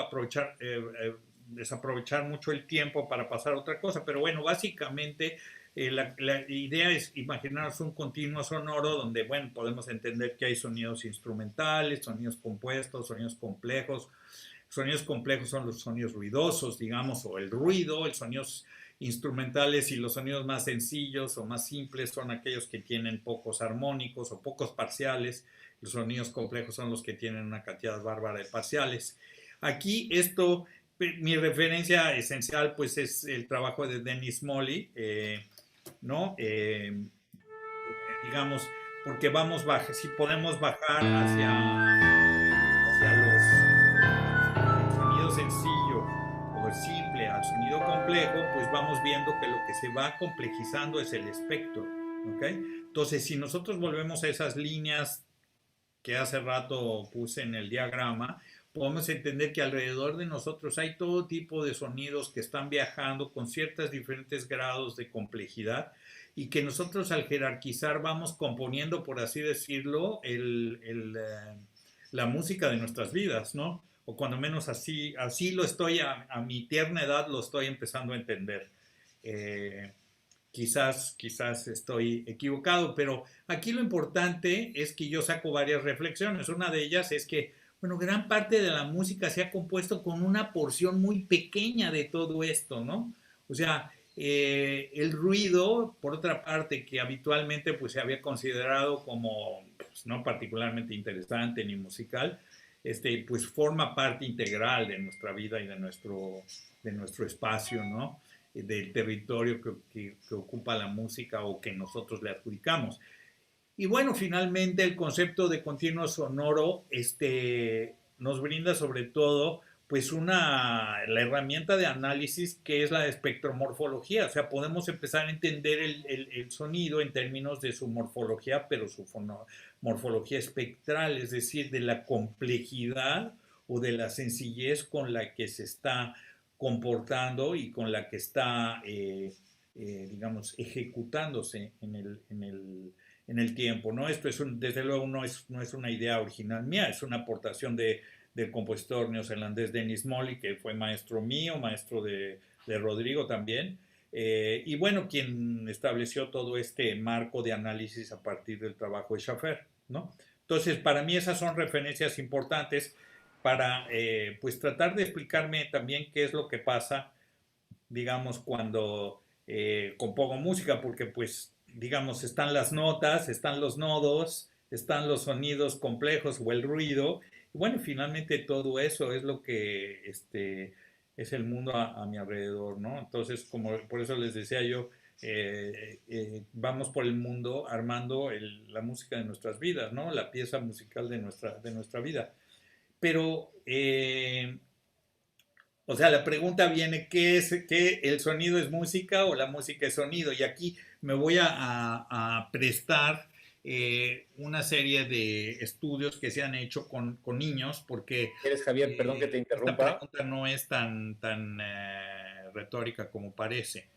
desaprovechar mucho el tiempo para pasar a otra cosa, pero bueno, básicamente la idea es imaginarnos un continuo sonoro donde, bueno, podemos entender que hay sonidos instrumentales, sonidos compuestos, sonidos complejos. Sonidos complejos son los sonidos ruidosos, digamos, o el ruido. Los sonidos instrumentales y los sonidos más sencillos o más simples son aquellos que tienen pocos armónicos o pocos parciales. Los sonidos complejos son los que tienen una cantidad bárbara de parciales. Aquí mi referencia esencial pues es el trabajo de Dennis Molly, ¿no? Digamos, porque si podemos bajar hacia el sonido sencillo o simple al sonido complejo, pues vamos viendo que lo que se va complejizando es el espectro, ¿ok? Entonces, si nosotros volvemos a esas líneas que hace rato puse en el diagrama, podemos entender que alrededor de nosotros hay todo tipo de sonidos que están viajando con ciertos diferentes grados de complejidad y que nosotros al jerarquizar vamos componiendo, por así decirlo, la música de nuestras vidas, ¿no? O cuando menos así lo estoy, a mi tierna edad lo estoy empezando a entender. Eh, quizás estoy equivocado, pero aquí lo importante es que yo saco varias reflexiones. Una de ellas es que, bueno, gran parte de la música se ha compuesto con una porción muy pequeña de todo esto, ¿no? O sea, el ruido, por otra parte, que habitualmente pues se había considerado como pues, no particularmente interesante ni musical, pues forma parte integral de nuestra vida y de nuestro espacio, ¿no? Del territorio que ocupa la música o que nosotros le adjudicamos. Y bueno, finalmente el concepto de continuo sonoro nos brinda sobre todo pues la herramienta de análisis que es la espectromorfología. O sea, podemos empezar a entender el sonido en términos de su morfología, pero su morfología espectral, es decir, de la complejidad o de la sencillez con la que se está comportando y con la que está, digamos, ejecutándose en el tiempo, ¿no? Esto desde luego no es una idea original mía, es una aportación del compositor neozelandés Dennis Molly, que fue maestro mío, maestro de Rodrigo también, y bueno, quien estableció todo este marco de análisis a partir del trabajo de Schaffer, ¿no? Entonces, para mí esas son referencias importantes para, pues, tratar de explicarme también qué es lo que pasa, digamos, cuando compongo música, porque pues, digamos, están las notas, están los nodos, están los sonidos complejos o el ruido, y bueno, finalmente todo eso es lo que es el mundo a mi alrededor, ¿no? Entonces, como por eso les decía yo, vamos por el mundo armando la música de nuestras vidas, ¿no? La pieza musical de nuestra vida. Pero o sea, la pregunta viene, ¿qué el sonido es música o la música es sonido? Y aquí me voy a prestar una serie de estudios que se han hecho con niños, porque ¿Quieres, Javier? Perdón que te esta interrumpa. pregunta no es tan retórica como parece.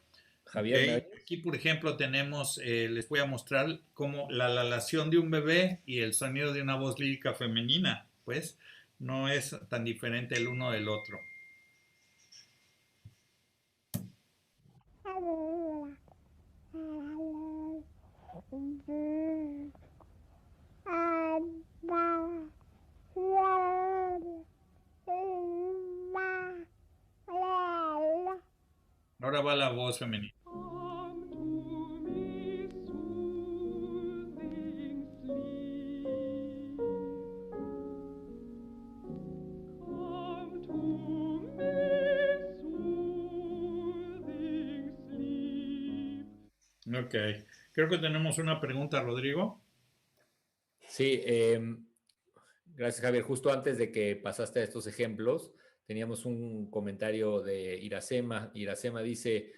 ¿Ok? Javier, ¿me oyes? Aquí, por ejemplo, les voy a mostrar cómo la lalación de un bebé y el sonido de una voz lírica femenina, pues, no es tan diferente el uno del otro. Ahora va la voz femenina. Ok, creo que tenemos una pregunta, Rodrigo. Sí, gracias, Javier. Justo antes de que pasaste a estos ejemplos, teníamos un comentario de Iracema. Iracema dice,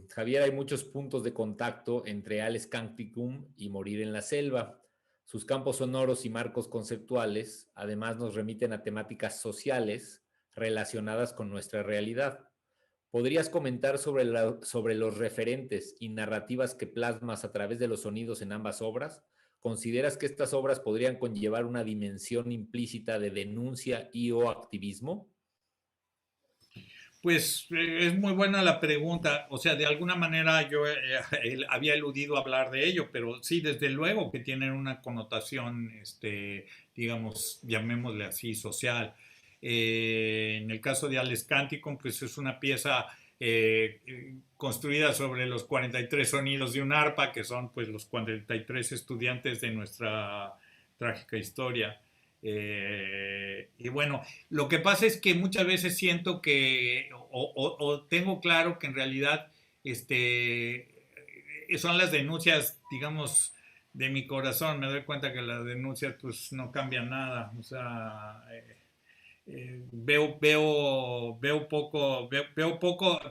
Javier, hay muchos puntos de contacto entre Ales Canticum y Morir en la Selva. Sus campos sonoros y marcos conceptuales, además, nos remiten a temáticas sociales relacionadas con nuestra realidad. ¿Podrías comentar sobre los referentes y narrativas que plasmas a través de los sonidos en ambas obras? ¿Consideras que estas obras podrían conllevar una dimensión implícita de denuncia y o activismo? Pues es muy buena la pregunta. O sea, de alguna manera yo había eludido hablar de ello, pero sí, desde luego que tienen una connotación, digamos, llamémosle así, social. En el caso de Ales Canticum, pues es una pieza construida sobre los 43 sonidos de un arpa, que son pues los 43 estudiantes de nuestra trágica historia. Y bueno, lo que pasa es que muchas veces siento que, o tengo claro que en realidad, son las denuncias, digamos, de mi corazón. Me doy cuenta que las denuncias pues no cambian nada. O sea,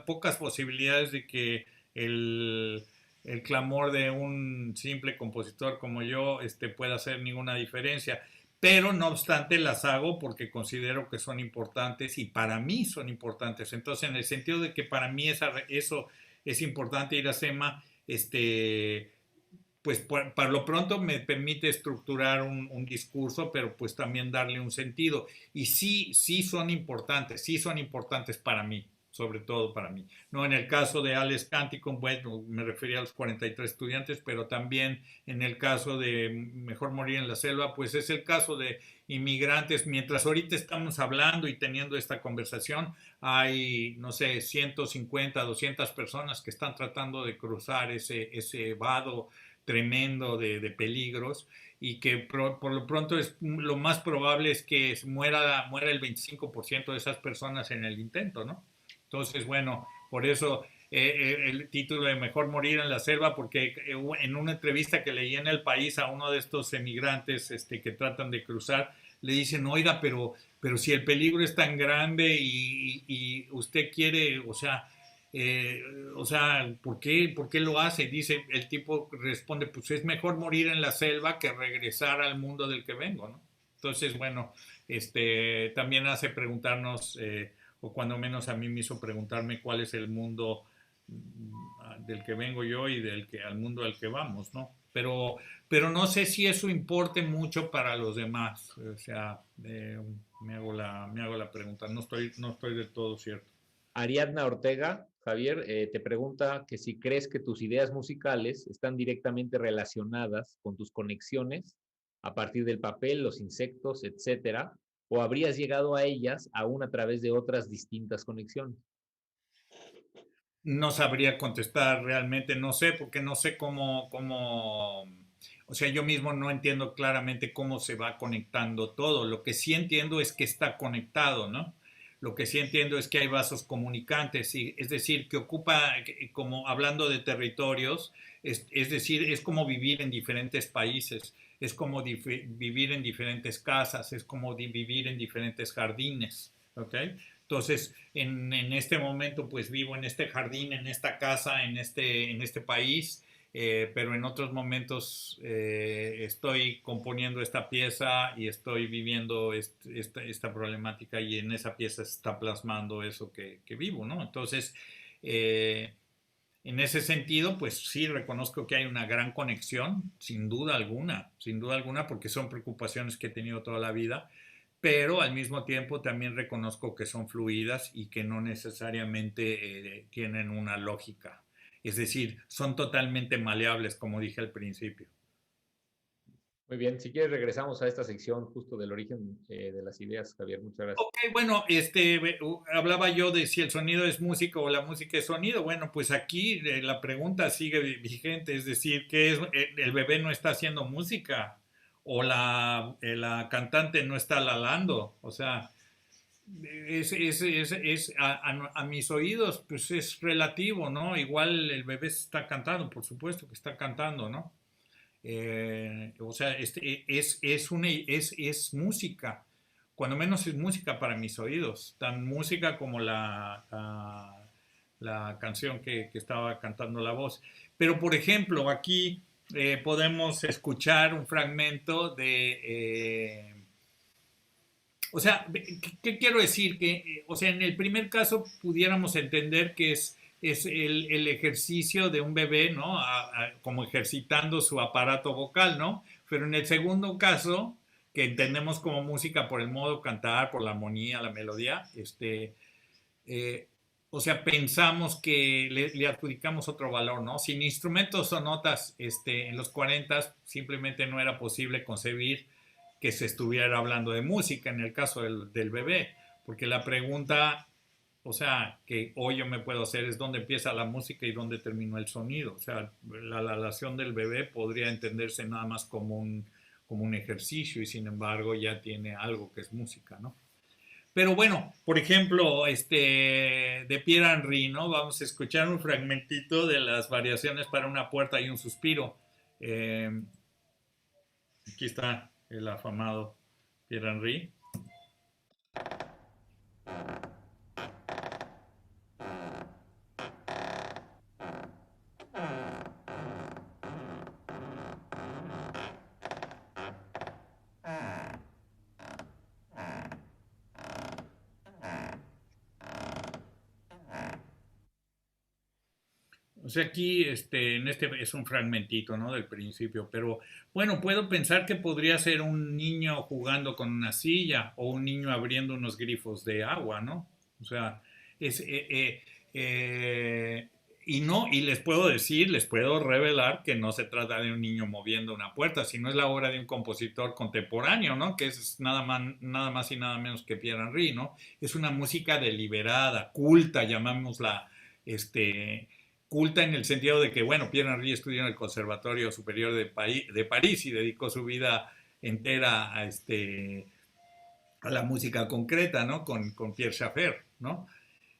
pocas posibilidades de que el, el clamor de un simple compositor como yo pueda hacer ninguna diferencia. Pero no obstante las hago porque considero que son importantes y para mí son importantes. Entonces, en el sentido de que para mí eso es importante ir a SEMA, pues para lo pronto me permite estructurar un discurso, pero pues también darle un sentido. Y sí son importantes para mí, sobre todo para mí. No en el caso de Alex Canticum, bueno, me refería a los 43 estudiantes, pero también en el caso de Mejor Morir en la Selva, pues es el caso de inmigrantes. Mientras ahorita estamos hablando y teniendo esta conversación, hay, no sé, 150, 200 personas que están tratando de cruzar ese vado tremendo de peligros y que por lo pronto lo más probable es que muera el 25% de esas personas en el intento, ¿no? Entonces, bueno, por eso el título de Mejor Morir en la Selva, porque en una entrevista que leí en El País a uno de estos emigrantes que tratan de cruzar, le dicen, oiga, pero si el peligro es tan grande y usted quiere, eh, o sea, ¿por qué lo hace? Dice, el tipo responde, pues es mejor morir en la selva que regresar al mundo del que vengo, ¿no? Entonces, bueno, también hace preguntarnos, o cuando menos a mí me hizo preguntarme cuál es el mundo del que vengo yo y al mundo al que vamos, ¿no? Pero no sé si eso importe mucho para los demás. O sea, me hago la pregunta. No estoy del todo cierto. Ariadna Ortega, Javier, te pregunta que si crees que tus ideas musicales están directamente relacionadas con tus conexiones a partir del papel, los insectos, etcétera, o habrías llegado a ellas aún a través de otras distintas conexiones. No sabría contestar realmente, no sé, porque no sé o sea, yo mismo no entiendo claramente cómo se va conectando todo. Lo que sí entiendo es que está conectado, ¿no? Lo que sí entiendo es que hay vasos comunicantes, es decir, que ocupa, como hablando de territorios, es decir, es como vivir en diferentes países, es como vivir en diferentes casas, es como vivir en diferentes jardines, ¿ok? Entonces, en este momento, pues vivo en este jardín, en esta casa, en este país, pero en otros momentos estoy componiendo esta pieza y estoy viviendo esta problemática y en esa pieza se está plasmando eso que vivo, ¿no? Entonces, eh, en ese sentido, pues sí, reconozco que hay una gran conexión, sin duda alguna, porque son preocupaciones que he tenido toda la vida, pero al mismo tiempo también reconozco que son fluidas y que no necesariamente tienen una lógica. Es decir, son totalmente maleables, como dije al principio. Muy bien, si quieres regresamos a esta sección justo del origen de las ideas, Javier, muchas gracias. Ok, bueno, hablaba yo de si el sonido es música o la música es sonido. Bueno, pues aquí la pregunta sigue vigente, es decir, que el bebé no está haciendo música o la cantante no está lalando. O sea, a mis oídos, pues es relativo, ¿no? Igual el bebé está cantando, por supuesto que está cantando, ¿no? O sea, es música, cuando menos es música para mis oídos, tan música como la canción que estaba cantando la voz. Pero, por ejemplo, aquí podemos escuchar un fragmento o sea, ¿qué quiero decir? Que, o sea, en el primer caso pudiéramos entender que es el ejercicio de un bebé, ¿no? Como ejercitando su aparato vocal, ¿no? Pero en el segundo caso, que entendemos como música por el modo cantar, por la armonía, la melodía, eh, o sea, pensamos que le adjudicamos otro valor, ¿no? Sin instrumentos o notas, en los 40 simplemente no era posible concebir que se estuviera hablando de música en el caso del bebé, porque la pregunta, o sea, que hoy yo me puedo hacer es dónde empieza la música y dónde termina el sonido. O sea, la relación del bebé podría entenderse nada más como un ejercicio y sin embargo ya tiene algo que es música, ¿no? Pero bueno, por ejemplo, de Pierre Henry, ¿no? Vamos a escuchar un fragmentito de las variaciones para una puerta y un suspiro. Eh, Aquí está el afamado Pierre Henry. O sea, aquí en este es un fragmentito, ¿no? Del principio, pero bueno, puedo pensar que podría ser un niño jugando con una silla o un niño abriendo unos grifos de agua, ¿no? O sea, es, eh, y no, y les puedo decir, les puedo revelar que no se trata de un niño moviendo una puerta, sino es la obra de un compositor contemporáneo, ¿no? Que es nada más y nada menos que Pierre Henry, ¿no? Es una música deliberada, culta, llamámosla, este, culta en el sentido de que, bueno, Pierre Henry estudió en el Conservatorio Superior de París y dedicó su vida entera a la música concreta, ¿no? Con Pierre Schaeffer, ¿no?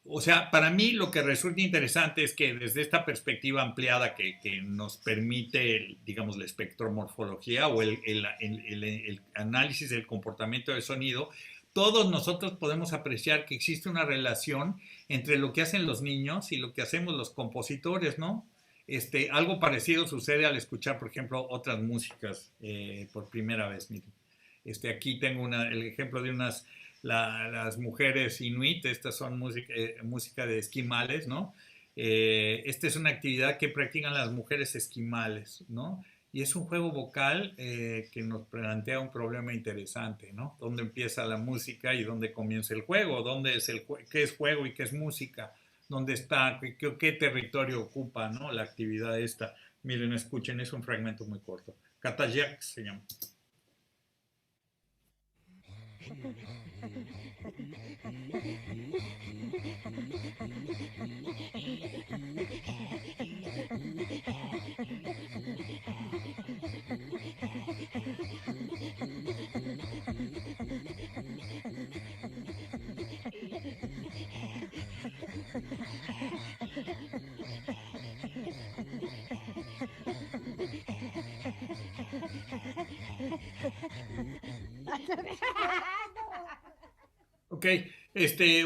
O sea, para mí lo que resulta interesante es que desde esta perspectiva ampliada que nos permite, digamos, la espectromorfología o el análisis del comportamiento del sonido, todos nosotros podemos apreciar que existe una relación entre lo que hacen los niños y lo que hacemos los compositores, ¿no? Algo parecido sucede al escuchar, por ejemplo, otras músicas por primera vez. Miren. Aquí tengo el ejemplo de las mujeres inuit, estas son música de esquimales, ¿no? Esta es una actividad que practican las mujeres esquimales, ¿no? Y es un juego vocal que nos plantea un problema interesante, ¿no? ¿Dónde empieza la música y dónde comienza el juego? ¿Dónde es qué es juego y qué es música? ¿Dónde está? ¿Qué territorio ocupa, ¿no? La actividad esta. Miren, escuchen, es un fragmento muy corto. Katayak se llama. Ok,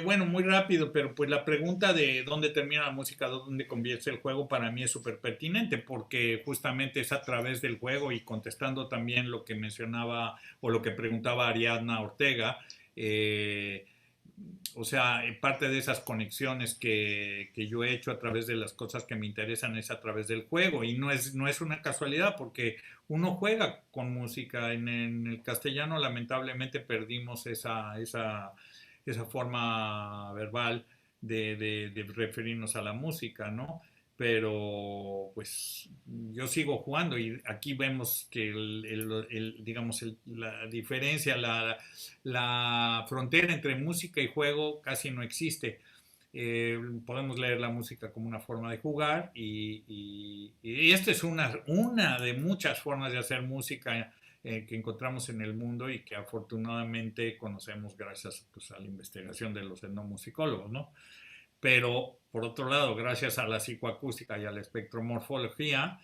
bueno, muy rápido, pero pues la pregunta de dónde termina la música, dónde comienza el juego, para mí es súper pertinente, porque justamente es a través del juego y contestando también lo que mencionaba o lo que preguntaba Ariadna Ortega, eh, o sea, parte de esas conexiones que yo he hecho a través de las cosas que me interesan es a través del juego y no es una casualidad porque uno juega con música. En el castellano lamentablemente perdimos esa forma verbal de referirnos a la música, ¿no? Pero pues yo sigo jugando y aquí vemos que digamos la diferencia, la frontera entre música y juego casi no existe. Podemos leer la música como una forma de jugar y esta es una de muchas formas de hacer música que encontramos en el mundo y que afortunadamente conocemos gracias pues, a la investigación de los etnomusicólogos, ¿no? Pero por otro lado, gracias a la psicoacústica y a la espectromorfología,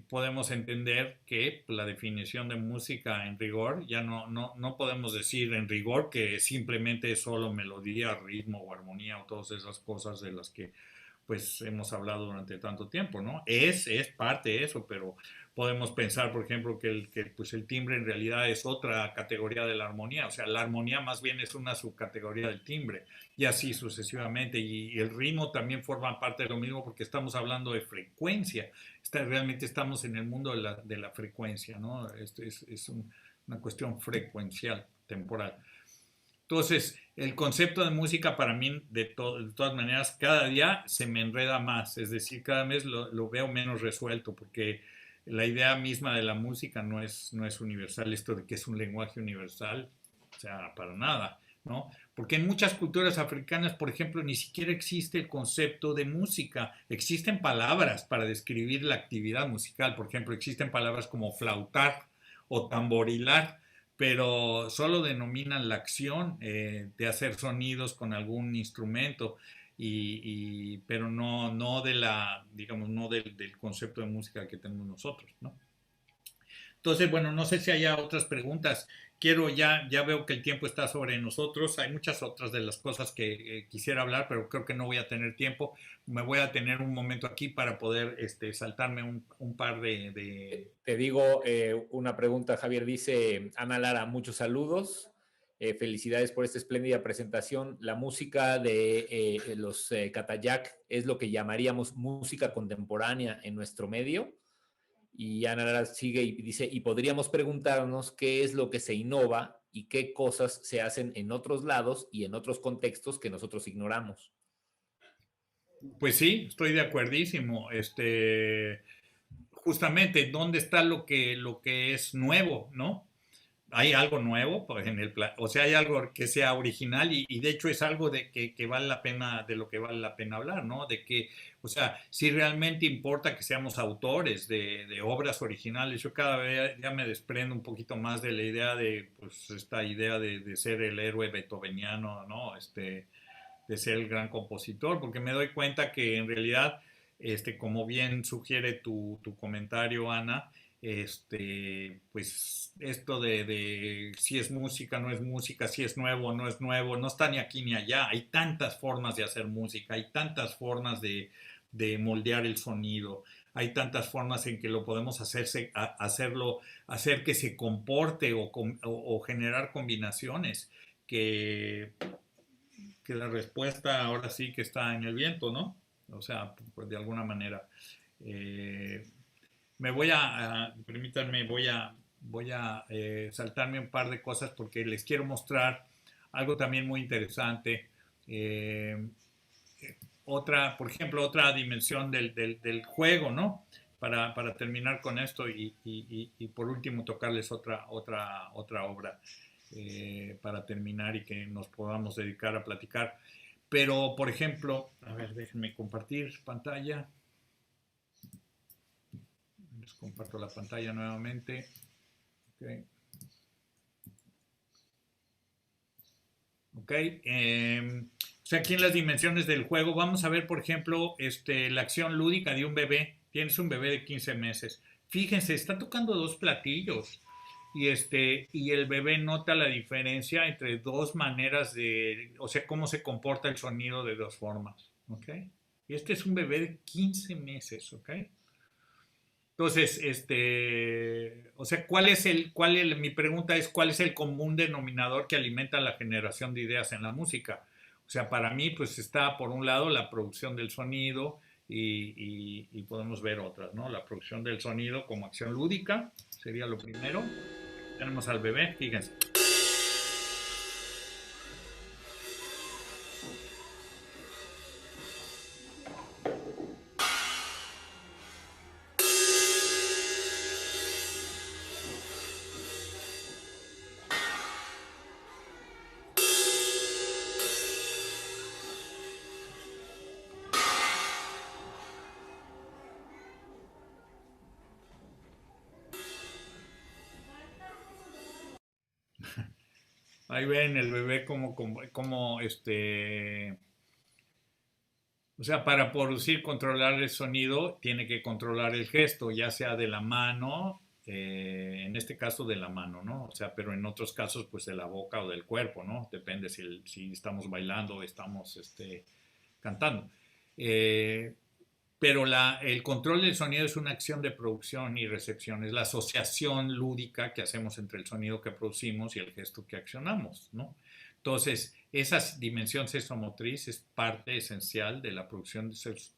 podemos entender que la definición de música en rigor, ya no podemos decir en rigor que simplemente es solo melodía, ritmo o armonía o todas esas cosas de las que pues hemos hablado durante tanto tiempo, ¿no? Es parte de eso, pero podemos pensar, por ejemplo, pues el timbre en realidad es otra categoría de la armonía, o sea, la armonía más bien es una subcategoría del timbre, y así sucesivamente, y el ritmo también forma parte de lo mismo porque estamos hablando de frecuencia, realmente estamos en el mundo de la frecuencia, ¿no? Esto es una cuestión frecuencial, temporal. Entonces, el concepto de música para mí, de todas maneras, cada día se me enreda más, es decir, cada vez lo veo menos resuelto, porque la idea misma de la música no es universal, esto de que es un lenguaje universal, o sea, para nada, ¿no? Porque en muchas culturas africanas, por ejemplo, ni siquiera existe el concepto de música, existen palabras para describir la actividad musical, por ejemplo, existen palabras como flautar o tamborilar, pero solo denominan la acción de hacer sonidos con algún instrumento, pero no de la, digamos, no del concepto de música que tenemos nosotros, ¿no? Entonces, bueno, no sé si haya otras preguntas. Ya veo que el tiempo está sobre nosotros. Hay muchas otras de las cosas que quisiera hablar, pero creo que no voy a tener tiempo. Me voy a tener un momento aquí para poder saltarme un par de... Te digo una pregunta, Javier. Dice Ana Lara, muchos saludos. Felicidades por esta espléndida presentación. La música de los Catayac es lo que llamaríamos música contemporánea en nuestro medio. Y Ana Lara sigue y dice, y podríamos preguntarnos qué es lo que se innova y qué cosas se hacen en otros lados y en otros contextos que nosotros ignoramos. Pues sí, estoy de acuerdísimo. Justamente, ¿dónde está lo que es nuevo, no? Hay algo nuevo pues, o sea, hay algo que sea original y de hecho es algo que vale la pena, de lo que vale la pena hablar, ¿no? De que, o sea, si realmente importa que seamos autores de obras originales, yo cada vez ya me desprendo un poquito más de la idea de, pues, esta idea de ser el héroe beethoveniano, ¿no? De ser el gran compositor, porque me doy cuenta que en realidad, como bien sugiere tu comentario, Ana, pues esto de si es música, no es música, si es nuevo, no es nuevo, no está ni aquí ni allá. Hay tantas formas de hacer música, hay tantas formas de moldear el sonido, hay tantas formas en que lo podemos hacer que se comporte o generar combinaciones que la respuesta ahora sí que está en el viento, ¿no? O sea, pues de alguna manera. Eh, permítanme, voy a saltarme un par de cosas porque les quiero mostrar algo también muy interesante. Eh, por ejemplo, otra dimensión del juego, ¿no? Para terminar con esto y por último tocarles otra obra para terminar y que nos podamos dedicar a platicar. Pero, por ejemplo, a ver, déjenme compartir pantalla. Les comparto la pantalla nuevamente. Okay. Ok. O sea, aquí en las dimensiones del juego vamos a ver, por ejemplo, la acción lúdica de un bebé. Tienes un bebé de 15 meses. Fíjense, está tocando dos platillos. Y el bebé nota la diferencia entre dos maneras o sea, cómo se comporta el sonido de dos formas. ¿Ok? Y este es un bebé de 15 meses. ¿Ok? Entonces, o sea, mi pregunta es, ¿cuál es el común denominador que alimenta la generación de ideas en la música? O sea, para mí, pues está por un lado la producción del sonido y podemos ver otras, ¿no? La producción del sonido como acción lúdica sería lo primero. Tenemos al bebé, fíjense. Ahí ven el bebé o sea, para producir, controlar el sonido, tiene que controlar el gesto, ya sea de la mano, en este caso de la mano, ¿no? O sea, pero en otros casos, pues de la boca o del cuerpo, ¿no? Depende si estamos bailando o estamos cantando. Eh, pero el control del sonido es una acción de producción y recepción, es la asociación lúdica que hacemos entre el sonido que producimos y el gesto que accionamos, ¿no? Entonces, esa dimensión sexomotriz es parte esencial de la producción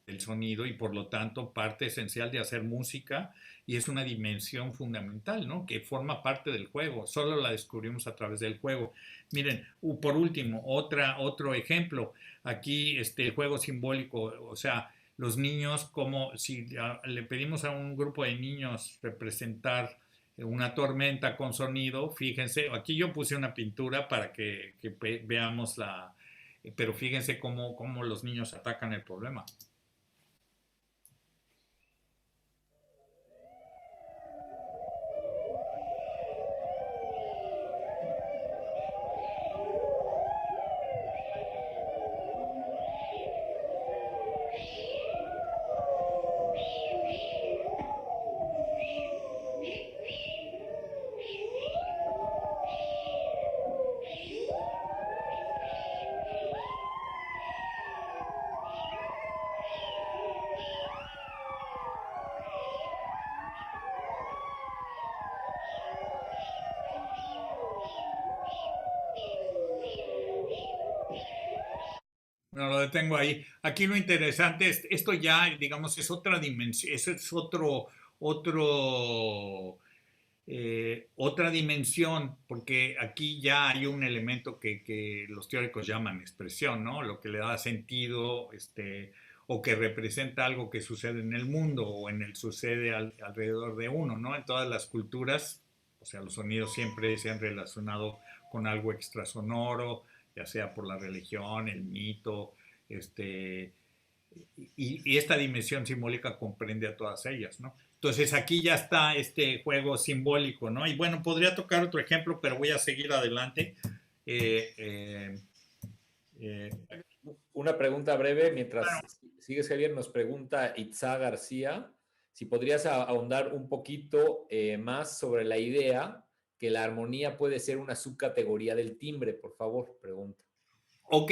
del sonido y por lo tanto parte esencial de hacer música y es una dimensión fundamental, ¿no? Que forma parte del juego, solo la descubrimos a través del juego. Miren, por último, otro ejemplo, aquí el juego simbólico, o sea, los niños, como si le pedimos a un grupo de niños representar una tormenta con sonido, fíjense, aquí yo puse una pintura para que veamos pero fíjense cómo los niños atacan el problema. Bueno, lo detengo ahí. Aquí lo interesante es, esto ya, digamos, es otra dimensión, eso es otro, otra dimensión, porque aquí ya hay un elemento que los teóricos llaman expresión, ¿no? Lo que le da sentido, o que representa algo que sucede en el mundo o en el sucede alrededor de uno, ¿no? En todas las culturas, o sea, los sonidos siempre se han relacionado con algo extrasonoro, ya sea por la religión, el mito, este, y esta dimensión simbólica comprende a todas ellas, ¿no? Entonces aquí ya está este juego simbólico, ¿no? Y bueno, podría tocar otro ejemplo, pero voy a seguir adelante. Eh, eh, eh, Una pregunta breve, mientras sigues, Javier, nos pregunta Itza García, si podrías ahondar un poquito más sobre la idea que la armonía puede ser una subcategoría del timbre, por favor, pregunta. ok,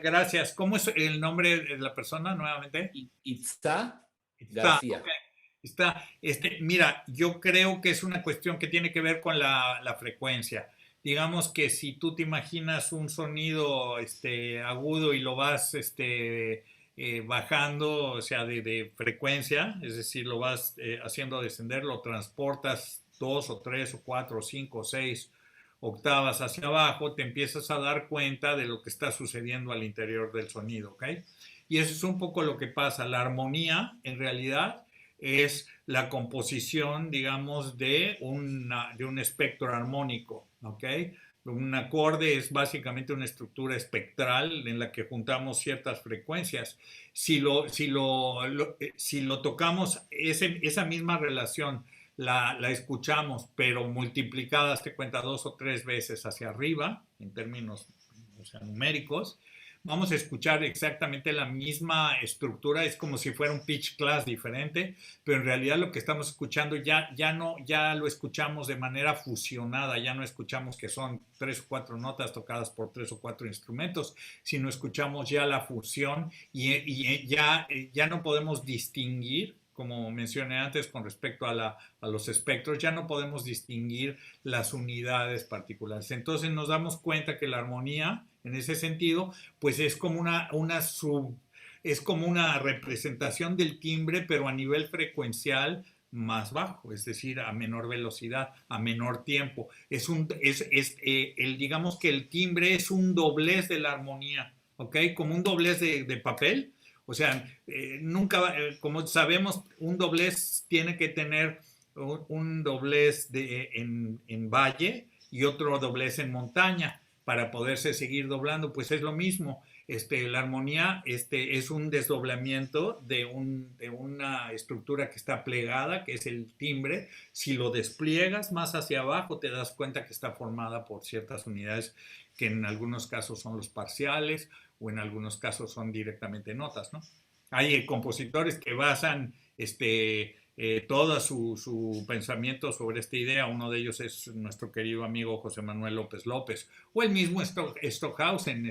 gracias. ¿Cómo es el nombre de la persona nuevamente? Itza Está, García. ok. Está, mira, yo creo que es una cuestión que tiene que ver con la frecuencia. Digamos que si tú te imaginas un sonido agudo y lo vas bajando, o sea, de frecuencia, es decir, lo vas haciendo descender, lo transportas 2 o 3 o 4 o 5 o 6 octavas hacia abajo, te empiezas a dar cuenta de lo que está sucediendo al interior del sonido, ¿ok? Y eso es un poco lo que pasa. La armonía, en realidad, es la composición, digamos, de un espectro armónico, ¿ok? Un acorde es básicamente una estructura espectral en la que juntamos ciertas frecuencias. Si lo tocamos, esa misma relación la escuchamos, pero multiplicada, te cuenta 2 o 3 veces hacia arriba, en términos, o sea, numéricos, vamos a escuchar exactamente la misma estructura, es como si fuera un pitch class diferente, pero en realidad lo que estamos escuchando ya lo escuchamos de manera fusionada, ya no escuchamos que son 3 o 4 notas tocadas por 3 o 4 instrumentos, sino escuchamos ya la fusión ya no podemos distinguir, como mencioné antes con respecto a los espectros, ya no podemos distinguir las unidades particulares. Entonces nos damos cuenta que la armonía, en ese sentido, pues es como es como una representación del timbre, pero a nivel frecuencial más bajo, es decir, a menor velocidad, a menor tiempo. Digamos que el timbre es un doblez de la armonía, ¿ok? Como un doblez de papel. O sea, nunca, como sabemos, un doblez tiene que tener un doblez en valle y otro doblez en montaña para poderse seguir doblando, pues es lo mismo. La armonía es un desdoblamiento de una estructura que está plegada, que es el timbre. Si lo despliegas más hacia abajo, te das cuenta que está formada por ciertas unidades que en algunos casos son los parciales o en algunos casos son directamente notas, ¿no? Hay compositores que basan todo su pensamiento sobre esta idea. Uno de ellos es nuestro querido amigo José Manuel López López, o el mismo Stockhausen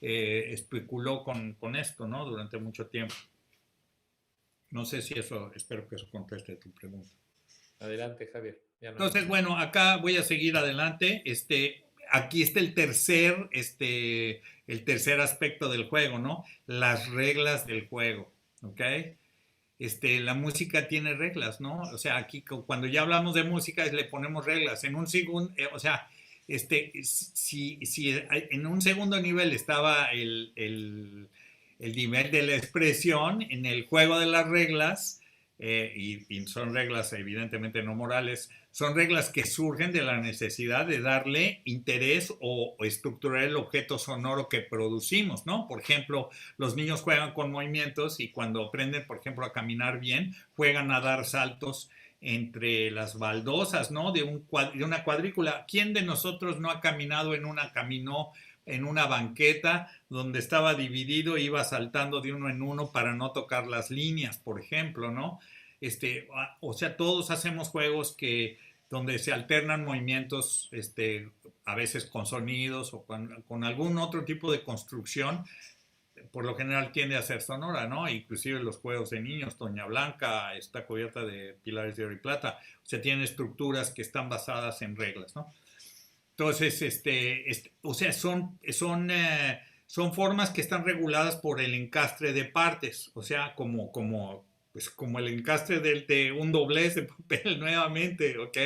especuló con esto, ¿no? Durante mucho tiempo. No sé si espero que eso conteste tu pregunta. Adelante, Javier. Ya no Entonces, bueno, acá voy a seguir adelante. Aquí está el tercer aspecto del juego, ¿no? Las reglas del juego, ¿ok? La música tiene reglas, ¿no? O sea, aquí cuando ya hablamos de música le ponemos reglas. En un segundo, o sea, si en un segundo nivel estaba el nivel de la expresión, en el juego de las reglas, y son reglas evidentemente no morales, son reglas que surgen de la necesidad de darle interés o estructurar el objeto sonoro que producimos, ¿no? Por ejemplo, los niños juegan con movimientos y cuando aprenden, por ejemplo, a caminar bien, juegan a dar saltos entre las baldosas, ¿no? De una cuadrícula. ¿Quién de nosotros no ha caminado caminó en una banqueta donde estaba dividido e iba saltando de uno en uno para no tocar las líneas, por ejemplo, ¿no? O sea, todos hacemos juegos donde se alternan movimientos, a veces con sonidos o con algún otro tipo de construcción. Por lo general tiende a ser sonora, ¿no? Inclusive los juegos de niños, Doña Blanca está cubierta de pilares de oro y plata. O sea, tienen estructuras que están basadas en reglas, ¿no? Entonces, o sea, son formas que están reguladas por el encastre de partes, o sea, pues como el encastre de un doblez de papel nuevamente, ¿ok?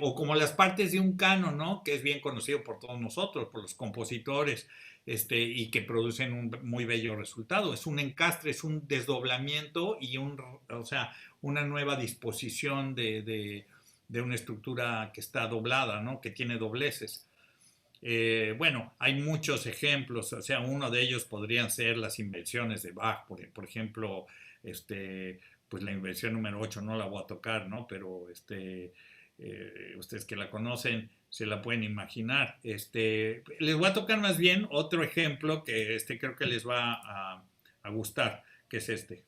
O como las partes de un canon, ¿no? Que es bien conocido por todos nosotros, por los compositores, y que producen un muy bello resultado. Es un encastre, es un desdoblamiento y o sea, una nueva disposición de una estructura que está doblada, ¿no? Que tiene dobleces. Bueno, hay muchos ejemplos, o sea, uno de ellos podrían ser las inversiones de Bach, por ejemplo, pues la inversión número 8 no la voy a tocar, ¿no? Pero ustedes que la conocen se la pueden imaginar. Les voy a tocar más bien otro ejemplo que creo que les va a gustar, que es este.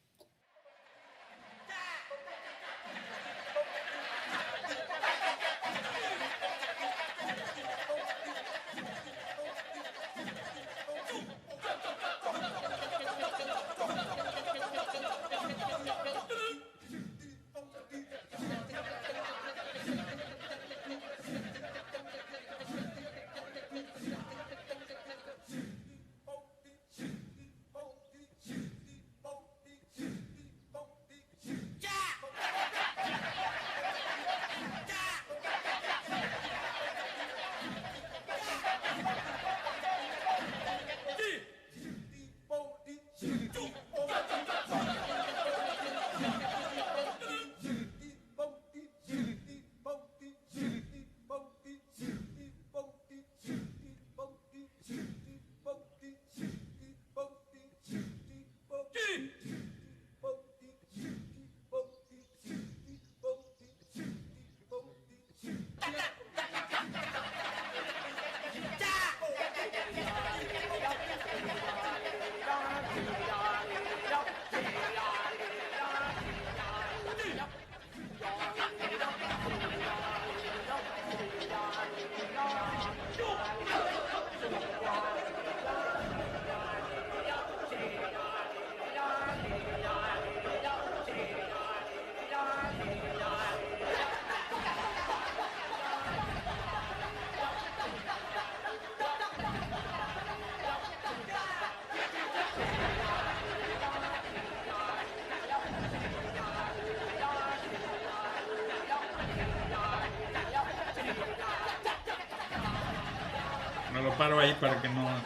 Me lo paro ahí para que no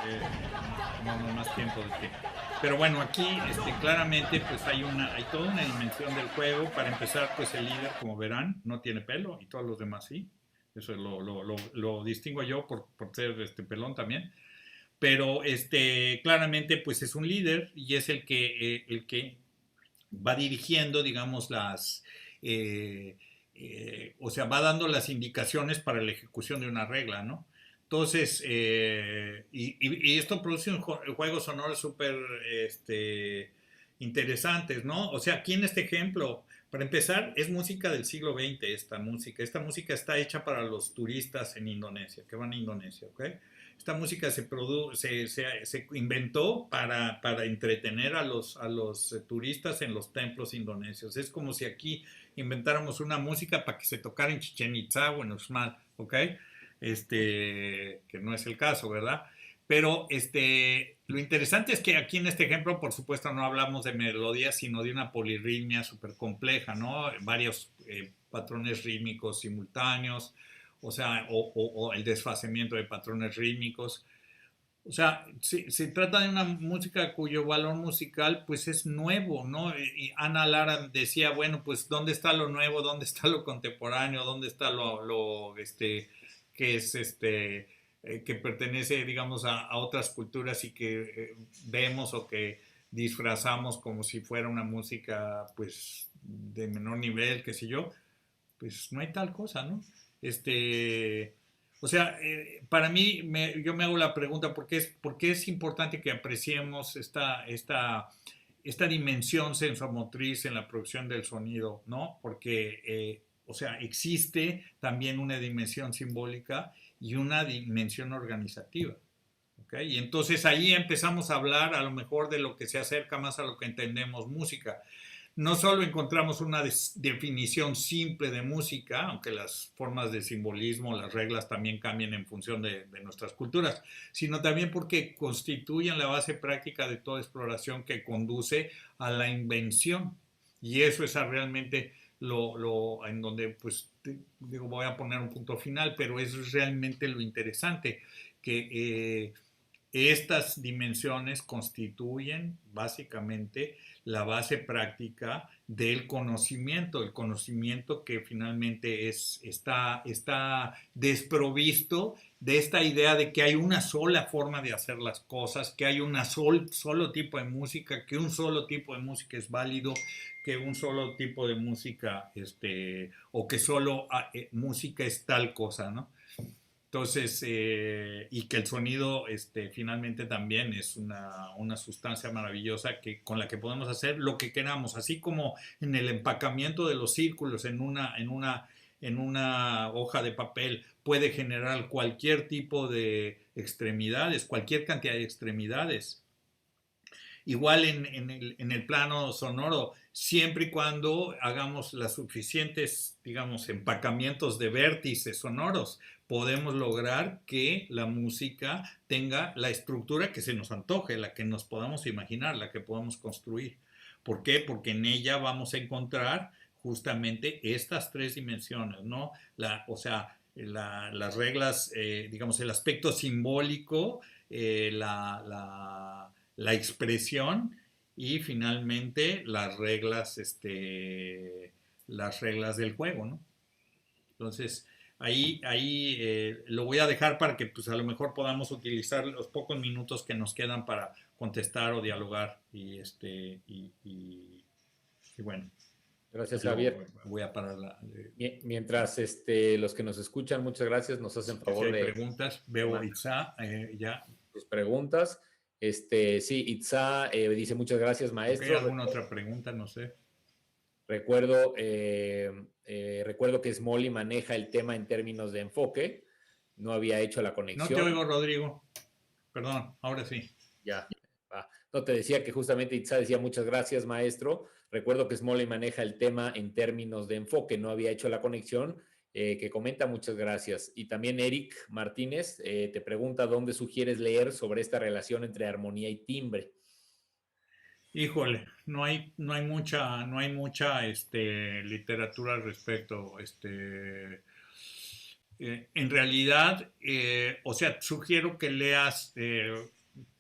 tomamos más tiempo de que. Pero bueno, aquí claramente pues hay toda una dimensión del juego. Para empezar, pues el líder, como verán, no tiene pelo y todos los demás sí. Eso lo distingo yo por ser pelón también. Pero claramente pues es un líder y es el que va dirigiendo, digamos, o sea, va dando las indicaciones para la ejecución de una regla, ¿no? Entonces, y esto produce juegos sonoros súper interesantes, ¿no? O sea, aquí en este ejemplo, para empezar, es música del siglo XX esta música. Esta música está hecha para los turistas en Indonesia, que van a Indonesia, ¿ok? Esta música se inventó para entretener a los turistas en los templos indonesios. Es como si aquí inventáramos una música para que se tocara en Chichén Itzá o en Uxmal, ¿ok? Que no es el caso, ¿verdad? Pero lo interesante es que aquí en este ejemplo, por supuesto, no hablamos de melodías, sino de una polirritmia súper compleja, ¿no? Varios patrones rítmicos simultáneos, o sea, o el desfasamiento de patrones rítmicos. O sea, se trata de una música cuyo valor musical pues es nuevo, ¿no? Y Ana Lara decía, bueno, pues ¿dónde está lo nuevo? ¿Dónde está lo contemporáneo? ¿Dónde está que es que pertenece, digamos, a otras culturas y que vemos o que disfrazamos como si fuera una música, pues, de menor nivel, qué sé yo? Pues no hay tal cosa, ¿no? O sea, para mí, yo me hago la pregunta, ¿por qué es importante que apreciemos esta dimensión sensomotriz en la producción del sonido, ¿no? Porque, o sea, existe también una dimensión simbólica y una dimensión organizativa. ¿Okay? Y entonces ahí empezamos a hablar a lo mejor de lo que se acerca más a lo que entendemos música. no solo encontramos una definición simple de música, aunque las formas de simbolismo, las reglas también cambian en función de nuestras culturas, sino también porque constituyen la base práctica de toda exploración que conduce a la invención. Y eso es realmente en donde, pues, digo, voy a poner un punto final, pero eso es realmente lo interesante, que estas dimensiones constituyen básicamente la base práctica del conocimiento, el conocimiento que finalmente está desprovisto de esta idea de que hay una sola forma de hacer las cosas, que hay un solo tipo de música, que un solo tipo de música es válido, que un solo tipo de música, o que solo música es tal cosa, ¿no? Entonces, y que el sonido finalmente también es una sustancia maravillosa con la que podemos hacer lo que queramos, así como en el empacamiento de los círculos en una hoja de papel puede generar cualquier tipo de extremidades, cualquier cantidad de extremidades. Igual en el plano sonoro, siempre y cuando hagamos las suficientes, digamos, empacamientos de vértices sonoros, podemos lograr que la música tenga la estructura que se nos antoje, la que nos podamos imaginar, la que podamos construir. ¿Por qué? Porque en ella vamos a encontrar justamente estas tres dimensiones, ¿no? O sea, las reglas, digamos, el aspecto simbólico, la expresión y finalmente las reglas del juego, ¿no? Entonces, ahí lo voy a dejar para que pues a lo mejor podamos utilizar los pocos minutos que nos quedan para contestar o dialogar y bueno, Gracias, yo Javier. voy a parar Mientras los que nos escuchan, muchas gracias, nos hacen si favor hay de preguntas, veo Itza, ya. sus preguntas. Sí, Itza dice muchas gracias, Ok, maestro. alguna otra pregunta, no sé. Recuerdo que Smalley maneja el tema en términos de enfoque. No había hecho la No te conexión. oigo, Rodrigo. Perdón, ahora sí. Ya. No, te decía que justamente Itza decía muchas gracias, maestro. Recuerdo que Smalley maneja el tema en términos de enfoque. No había hecho la conexión. Que comenta muchas gracias. Y también Eric Martínez te pregunta dónde sugieres leer sobre esta relación entre armonía y timbre. Híjole, no hay mucha literatura al respecto. En realidad, o sea, sugiero que leas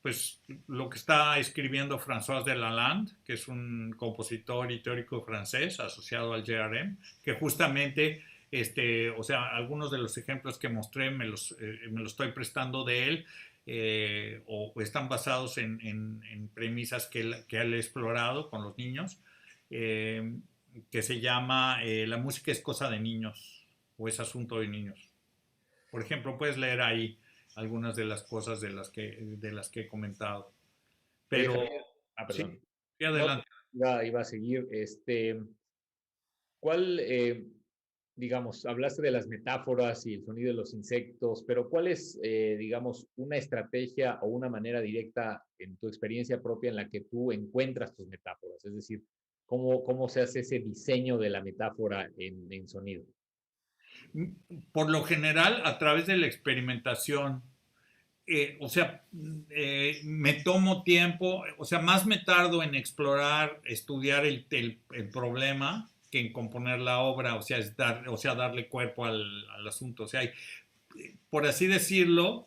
pues lo que está escribiendo François de Lalande, que es un compositor y teórico francés asociado al JRM, que justamente, o sea, algunos de los ejemplos que mostré me los estoy prestando de él, o están basados en premisas que él ha explorado con los niños, eh, que se llama La música es cosa de niños o es asunto de niños. Por ejemplo, puedes leer ahí algunas de las cosas de las que he comentado. Oye, Pero Javier. sí, Perdón. sí, No, adelante. iba a seguir. ¿Cuál, digamos, hablaste de las metáforas y el sonido de los insectos, pero cuál es, digamos, una estrategia o una manera directa en tu experiencia propia en la que tú encuentras tus metáforas? Es decir, ¿cómo se hace ese diseño de la metáfora en sonido? Por lo general, a través de la experimentación, o sea, me tomo tiempo, o sea, más me tardo en explorar, estudiar el problema que en componer la obra, o sea, darle cuerpo al asunto. O sea, por así decirlo,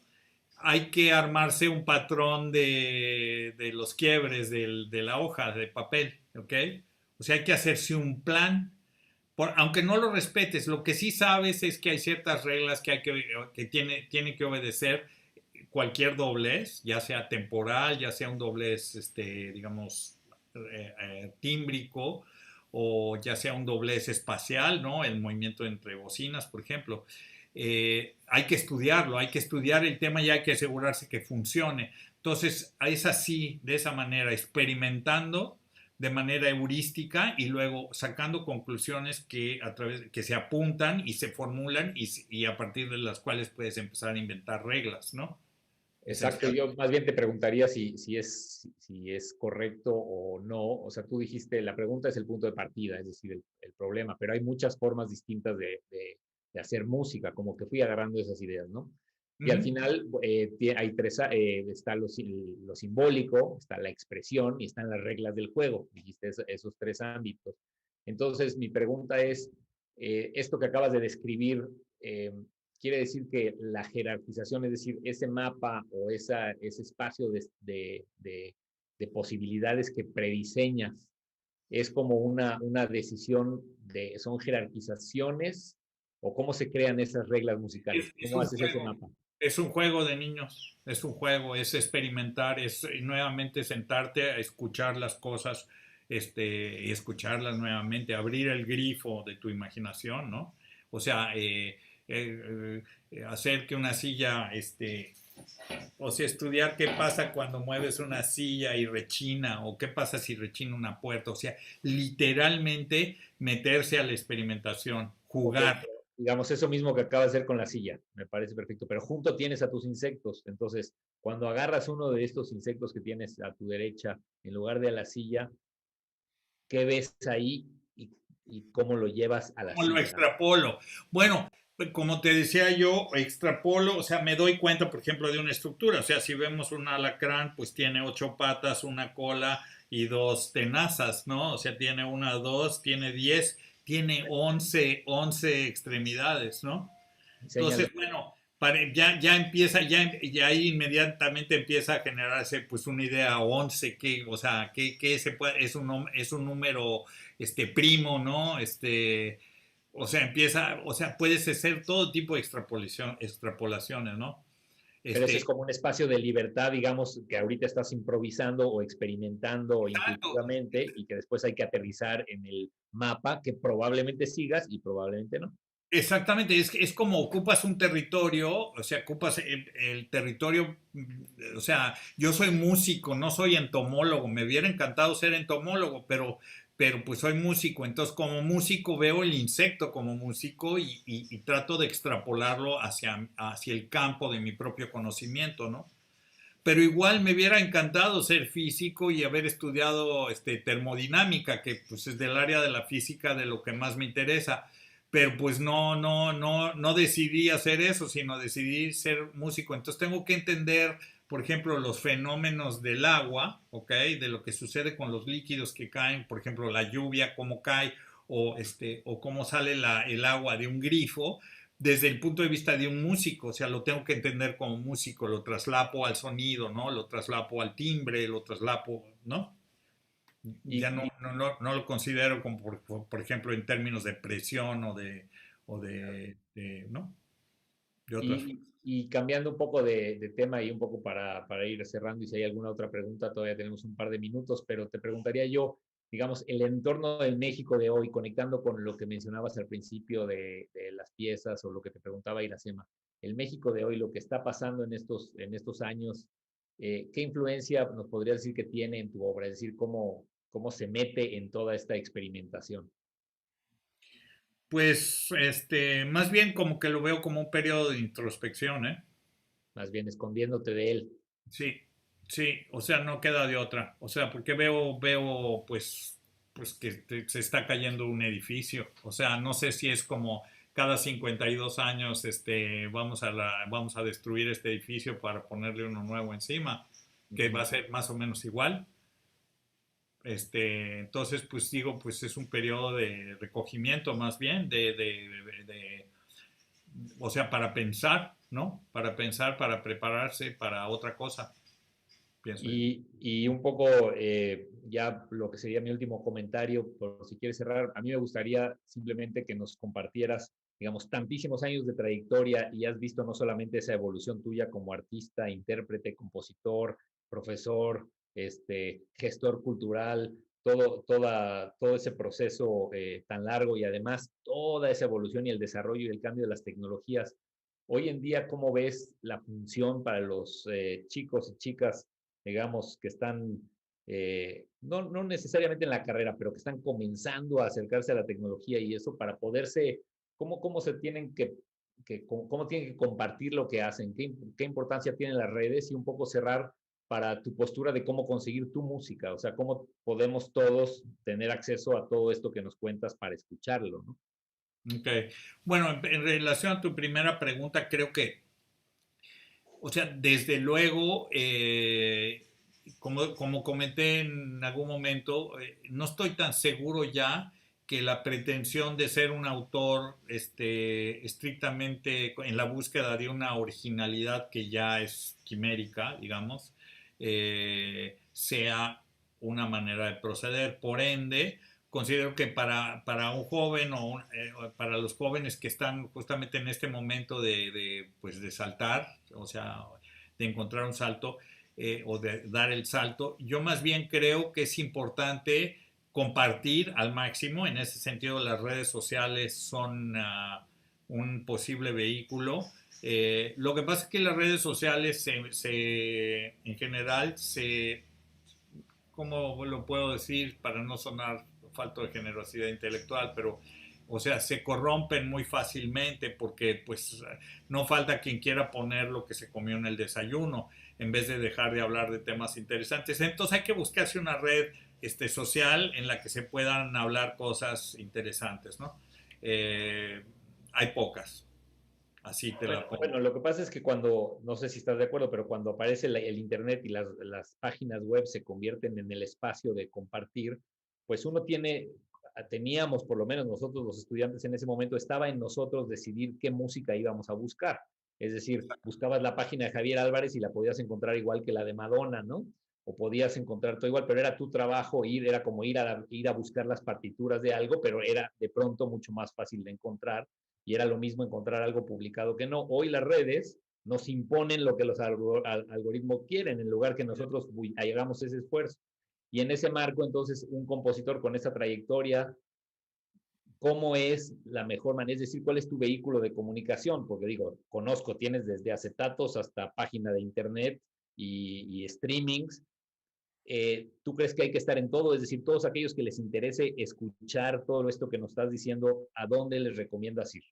hay que armarse un patrón de los quiebres de la hoja de papel, ¿ok? O sea, hay que hacerse un plan. Aunque no lo respetes, lo que sí sabes es que hay ciertas reglas que tiene que obedecer cualquier doblez, ya sea temporal, ya sea un doblez, digamos, tímbrico, o ya sea un doblez espacial, ¿no? El movimiento entre bocinas, por ejemplo. Hay que estudiarlo, hay que estudiar el tema y hay que asegurarse que funcione. Entonces, es así, de esa manera, experimentando de manera heurística y luego sacando conclusiones que se apuntan y se formulan y a partir de las cuales puedes empezar a inventar reglas, ¿no? Exacto, yo más bien te preguntaría si es correcto o no. O sea, tú dijiste, la pregunta es el punto de partida, es decir, el problema, pero hay muchas formas distintas de hacer música, como que fui agarrando esas ideas, ¿no? Y al Ujú. final hay tres, está lo simbólico, está la expresión y están las reglas del juego, dijiste esos tres ámbitos. Entonces, mi pregunta es, esto que acabas de describir, eh, quiere decir que la jerarquización, es decir, ese mapa o ese espacio de posibilidades que prediseñas, es como una decisión son jerarquizaciones o cómo se crean esas reglas musicales, Es cómo un haces ese juego, mapa. es un juego de niños, es un juego, es experimentar, es nuevamente sentarte a escuchar las cosas, y escucharlas nuevamente, abrir el grifo de tu imaginación, ¿no? O sea, hacer que una silla, o sea, estudiar qué pasa cuando mueves una silla y rechina, o qué pasa si rechina una puerta, o sea, literalmente meterse a la experimentación, Ok, jugar. digamos eso mismo que acabas de hacer con la silla, me parece perfecto, pero junto tienes a tus insectos, entonces cuando agarras uno de estos insectos que tienes a tu derecha en lugar de a la silla, ¿qué ves ahí y cómo lo llevas a la ¿Cómo lo silla? extrapolo? Bueno, pues, como te decía yo, extrapolo, o sea, me doy cuenta, por ejemplo, de una estructura. O sea, si vemos un alacrán, pues tiene 8 patas, una cola y 2 tenazas, ¿no? O sea, tiene una, dos, tiene 10, tiene 11 extremidades, ¿no? Enséñale. Entonces, bueno, ya empieza, ya ahí inmediatamente empieza a generarse pues una idea 11 que, o sea, que es un número primo, ¿no? O sea, empieza, o sea, puedes hacer todo tipo de extrapolaciones, ¿no? Pero ese es Este, como un espacio de libertad, digamos, que ahorita estás improvisando o experimentando exacto, intuitivamente y que después hay que aterrizar en el mapa que probablemente sigas y probablemente no. exactamente, es como ocupas un territorio, o sea, ocupas el territorio, o sea, yo soy músico, no soy entomólogo, me hubiera encantado ser entomólogo, pero pues soy músico, entonces como músico veo el insecto como músico y trato de extrapolarlo hacia el campo de mi propio conocimiento, ¿no? Pero igual me hubiera encantado ser físico y haber estudiado termodinámica, que pues es del área de la física de lo que más me interesa. Pero pues no decidí hacer eso, sino decidí ser músico. Entonces tengo que entender, por ejemplo, los fenómenos del agua, ¿ok? De lo que sucede con los líquidos que caen, por ejemplo, la lluvia, cómo cae, o cómo sale el agua de un grifo, desde el punto de vista de un músico, o sea, lo tengo que entender como músico, lo traslapo al sonido, ¿no? Lo traslapo al timbre, lo traslapo, ¿no? Y, Ya no lo considero como, por ejemplo, en términos de presión ¿no? De otras formas. y cambiando un poco de tema y un poco para ir cerrando, y si hay alguna otra pregunta, todavía tenemos un par de minutos, pero te preguntaría yo, digamos, el entorno del México de hoy, conectando con lo que mencionabas al principio de las piezas o lo que te preguntaba Iracema, el México de hoy, lo que está pasando en estos años, ¿qué influencia nos podrías decir que tiene en tu obra? Es decir, cómo se mete en toda esta experimentación, Pues, más bien como que lo veo como un periodo de introspección, ¿eh? más bien escondiéndote de él. Sí, sí, o sea, no queda de otra. O sea, porque veo, pues que se está cayendo un edificio. O sea, no sé si es como cada 52 años, vamos a destruir este edificio para ponerle uno nuevo encima, Uh que va a -huh. ser más o menos igual. Entonces, pues digo, pues es un periodo de recogimiento más bien, o sea, para pensar, ¿no? Para pensar, para prepararse para otra cosa, pienso yo. Y un poco ya lo que sería mi último comentario, por si quieres cerrar, a mí me gustaría simplemente que nos compartieras, digamos, tantísimos años de trayectoria y has visto no solamente esa evolución tuya como artista, intérprete, compositor, profesor, gestor cultural, todo ese proceso tan largo y además toda esa evolución y el desarrollo y el cambio de las tecnologías. Hoy en día, ¿cómo ves la función para los chicos y chicas, digamos, que están, no necesariamente en la carrera, pero que están comenzando a acercarse a la tecnología y eso para poderse, cómo se tienen que cómo tienen que compartir lo que hacen, qué importancia tienen las redes y un poco cerrar para tu postura de cómo conseguir tu música, o sea, cómo podemos todos tener acceso a todo esto que nos cuentas para escucharlo, ¿no? Ok. Bueno, en relación a tu primera pregunta, creo que, o sea, desde luego, como comenté en algún momento, no estoy tan seguro ya que la pretensión de ser un autor estrictamente en la búsqueda de una originalidad que ya es quimérica, digamos, sea una manera de proceder. Por ende, considero que para un joven para los jóvenes que están justamente en este momento pues de saltar, o sea, de encontrar un salto o de dar el salto, yo más bien creo que es importante compartir al máximo. En ese sentido, las redes sociales son un posible vehículo. Lo que pasa es que las redes sociales en general ¿cómo lo puedo decir para no sonar falto de generosidad intelectual? Pero, o sea, se corrompen muy fácilmente porque pues no falta quien quiera poner lo que se comió en el desayuno en vez de dejar de hablar de temas interesantes. Entonces hay que buscarse una red social en la que se puedan hablar cosas interesantes, ¿no? Eh, Hay pocas, así te Bueno, la pongo. bueno, lo que pasa es que cuando, no sé si estás de acuerdo, pero cuando aparece el Internet y las páginas web se convierten en el espacio de compartir, pues uno teníamos, por lo menos nosotros los estudiantes en ese momento, estaba en nosotros decidir qué música íbamos a buscar. Es decir, buscabas la página de Javier Álvarez y la podías encontrar igual que la de Madonna, ¿no? O podías encontrar todo igual, pero era tu trabajo era como ir a buscar las partituras de algo, pero era de pronto mucho más fácil de encontrar y era lo mismo encontrar algo publicado que no. Hoy las redes nos imponen lo que los algoritmos quieren, en lugar que nosotros hagamos ese esfuerzo. Y en ese marco, entonces, un compositor con esa trayectoria, ¿cómo es la mejor manera? Es decir, ¿cuál es tu vehículo de comunicación? Porque digo, conozco, tienes desde acetatos hasta página de internet y streamings. ¿Tú crees que hay que estar en todo? Es decir, todos aquellos que les interese escuchar todo esto que nos estás diciendo, ¿a dónde les recomiendas ir?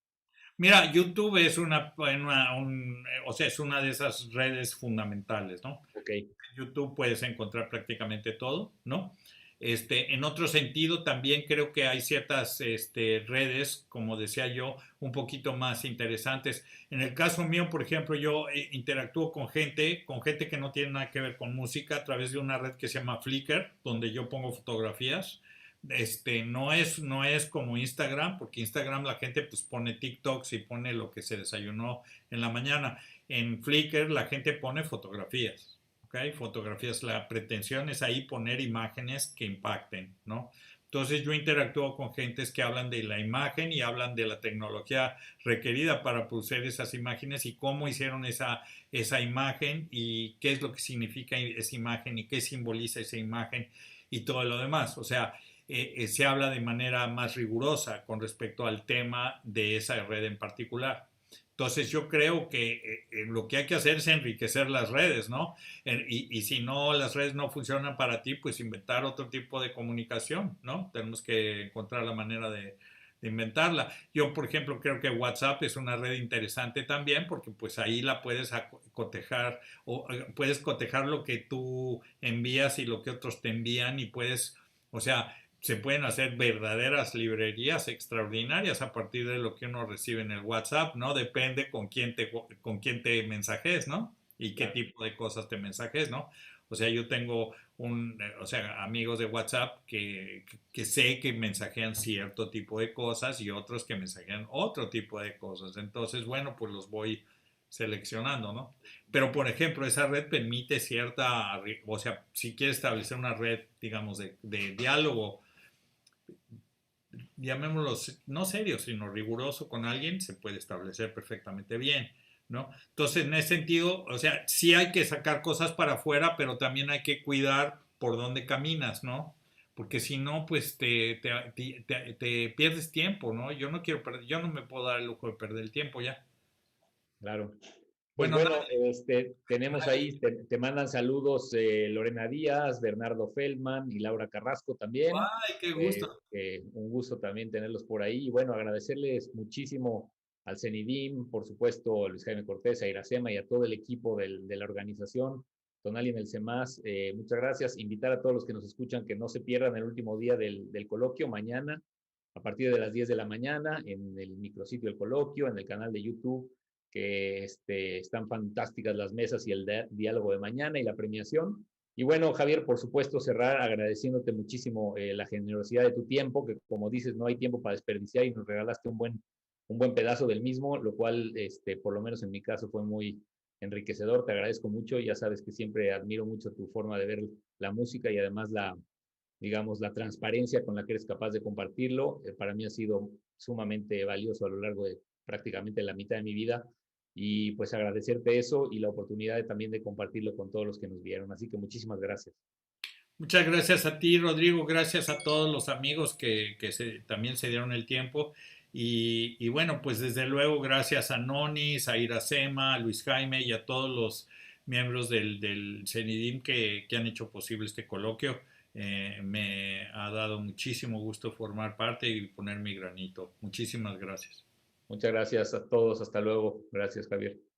Mira, YouTube es o sea, es una de esas redes fundamentales, ¿no? Ok, En YouTube puedes encontrar prácticamente todo, ¿no? En otro sentido, también creo que hay ciertas redes, como decía yo, un poquito más interesantes. En el caso mío, por ejemplo, yo interactúo con gente que no tiene nada que ver con música a través de una red que se llama Flickr, donde yo pongo fotografías. No es como Instagram, porque Instagram la gente pues pone TikToks y pone lo que se desayunó en la mañana. En Flickr la gente pone fotografías. ¿Okay? Fotografías, la pretensión es ahí poner imágenes que impacten, ¿no? Entonces yo interactúo con gentes que hablan de la imagen y hablan de la tecnología requerida para producir esas imágenes y cómo hicieron esa imagen y qué es lo que significa esa imagen y qué simboliza esa imagen y todo lo demás. O sea, se habla de manera más rigurosa con respecto al tema de esa red en particular. Entonces yo creo que lo que hay que hacer es enriquecer las redes, ¿no? Y si no, las redes no funcionan para ti, pues inventar otro tipo de comunicación, ¿no? Tenemos que encontrar la manera de inventarla. Yo, por ejemplo, creo que WhatsApp es una red interesante también porque pues ahí la puedes cotejar o puedes cotejar lo que tú envías y lo que otros te envían y puedes, o sea, se pueden hacer verdaderas librerías extraordinarias a partir de lo que uno recibe en el WhatsApp, ¿no? Depende con quién te mensajes, ¿no? Y qué claro. tipo de cosas te mensajes, ¿no? O sea, yo tengo o sea, amigos de WhatsApp que sé que mensajean cierto tipo de cosas y otros que mensajean otro tipo de cosas. Entonces, bueno, pues los voy seleccionando, ¿no? Pero, por ejemplo, esa red permite o sea, si quieres establecer una red, digamos, de diálogo llamémoslo, no serio, sino riguroso con alguien, se puede establecer perfectamente bien, ¿no? Entonces, en ese sentido, o sea, sí hay que sacar cosas para afuera, pero también hay que cuidar por dónde caminas, ¿no? Porque si no, pues te pierdes tiempo, ¿no? Yo no quiero perder, yo no me puedo dar el lujo de perder el tiempo ya. Claro. Pues Bueno, bueno, tenemos ahí, te mandan saludos Lorena Díaz, Bernardo Feldman y Laura Carrasco también. ay, qué gusto. Un gusto también tenerlos por ahí. Y bueno, agradecerles muchísimo al CENIDIM, por supuesto, a Luis Jaime Cortés, a Iracema y a todo el equipo de la organización, Tonali en el CEMAS, muchas gracias. Invitar a todos los que nos escuchan que no se pierdan el último día del coloquio, mañana, a partir de las 10 de la mañana, en el micrositio del coloquio, en el canal de YouTube, que están fantásticas las mesas y el diálogo de mañana y la premiación. Y bueno, Javier, por supuesto, cerrar agradeciéndote muchísimo la generosidad de tu tiempo, que como dices, no hay tiempo para desperdiciar y nos regalaste un buen pedazo del mismo, lo cual, por lo menos en mi caso, fue muy enriquecedor. Te agradezco mucho. Ya sabes que siempre admiro mucho tu forma de ver la música y además digamos, la transparencia con la que eres capaz de compartirlo. Para mí ha sido sumamente valioso a lo largo de prácticamente la mitad de mi vida y pues agradecerte eso y la oportunidad también de compartirlo con todos los que nos vieron. Así que muchísimas gracias. Muchas gracias a ti, Rodrigo. Gracias a todos los amigos que también se dieron el tiempo. Y bueno, pues desde luego gracias a Nonis, a Iracema, a Luis Jaime y a todos los miembros del CENIDIM que han hecho posible este coloquio. Me ha dado muchísimo gusto formar parte y poner mi granito. Muchísimas gracias. Muchas gracias a todos. Hasta luego. Gracias, Javier.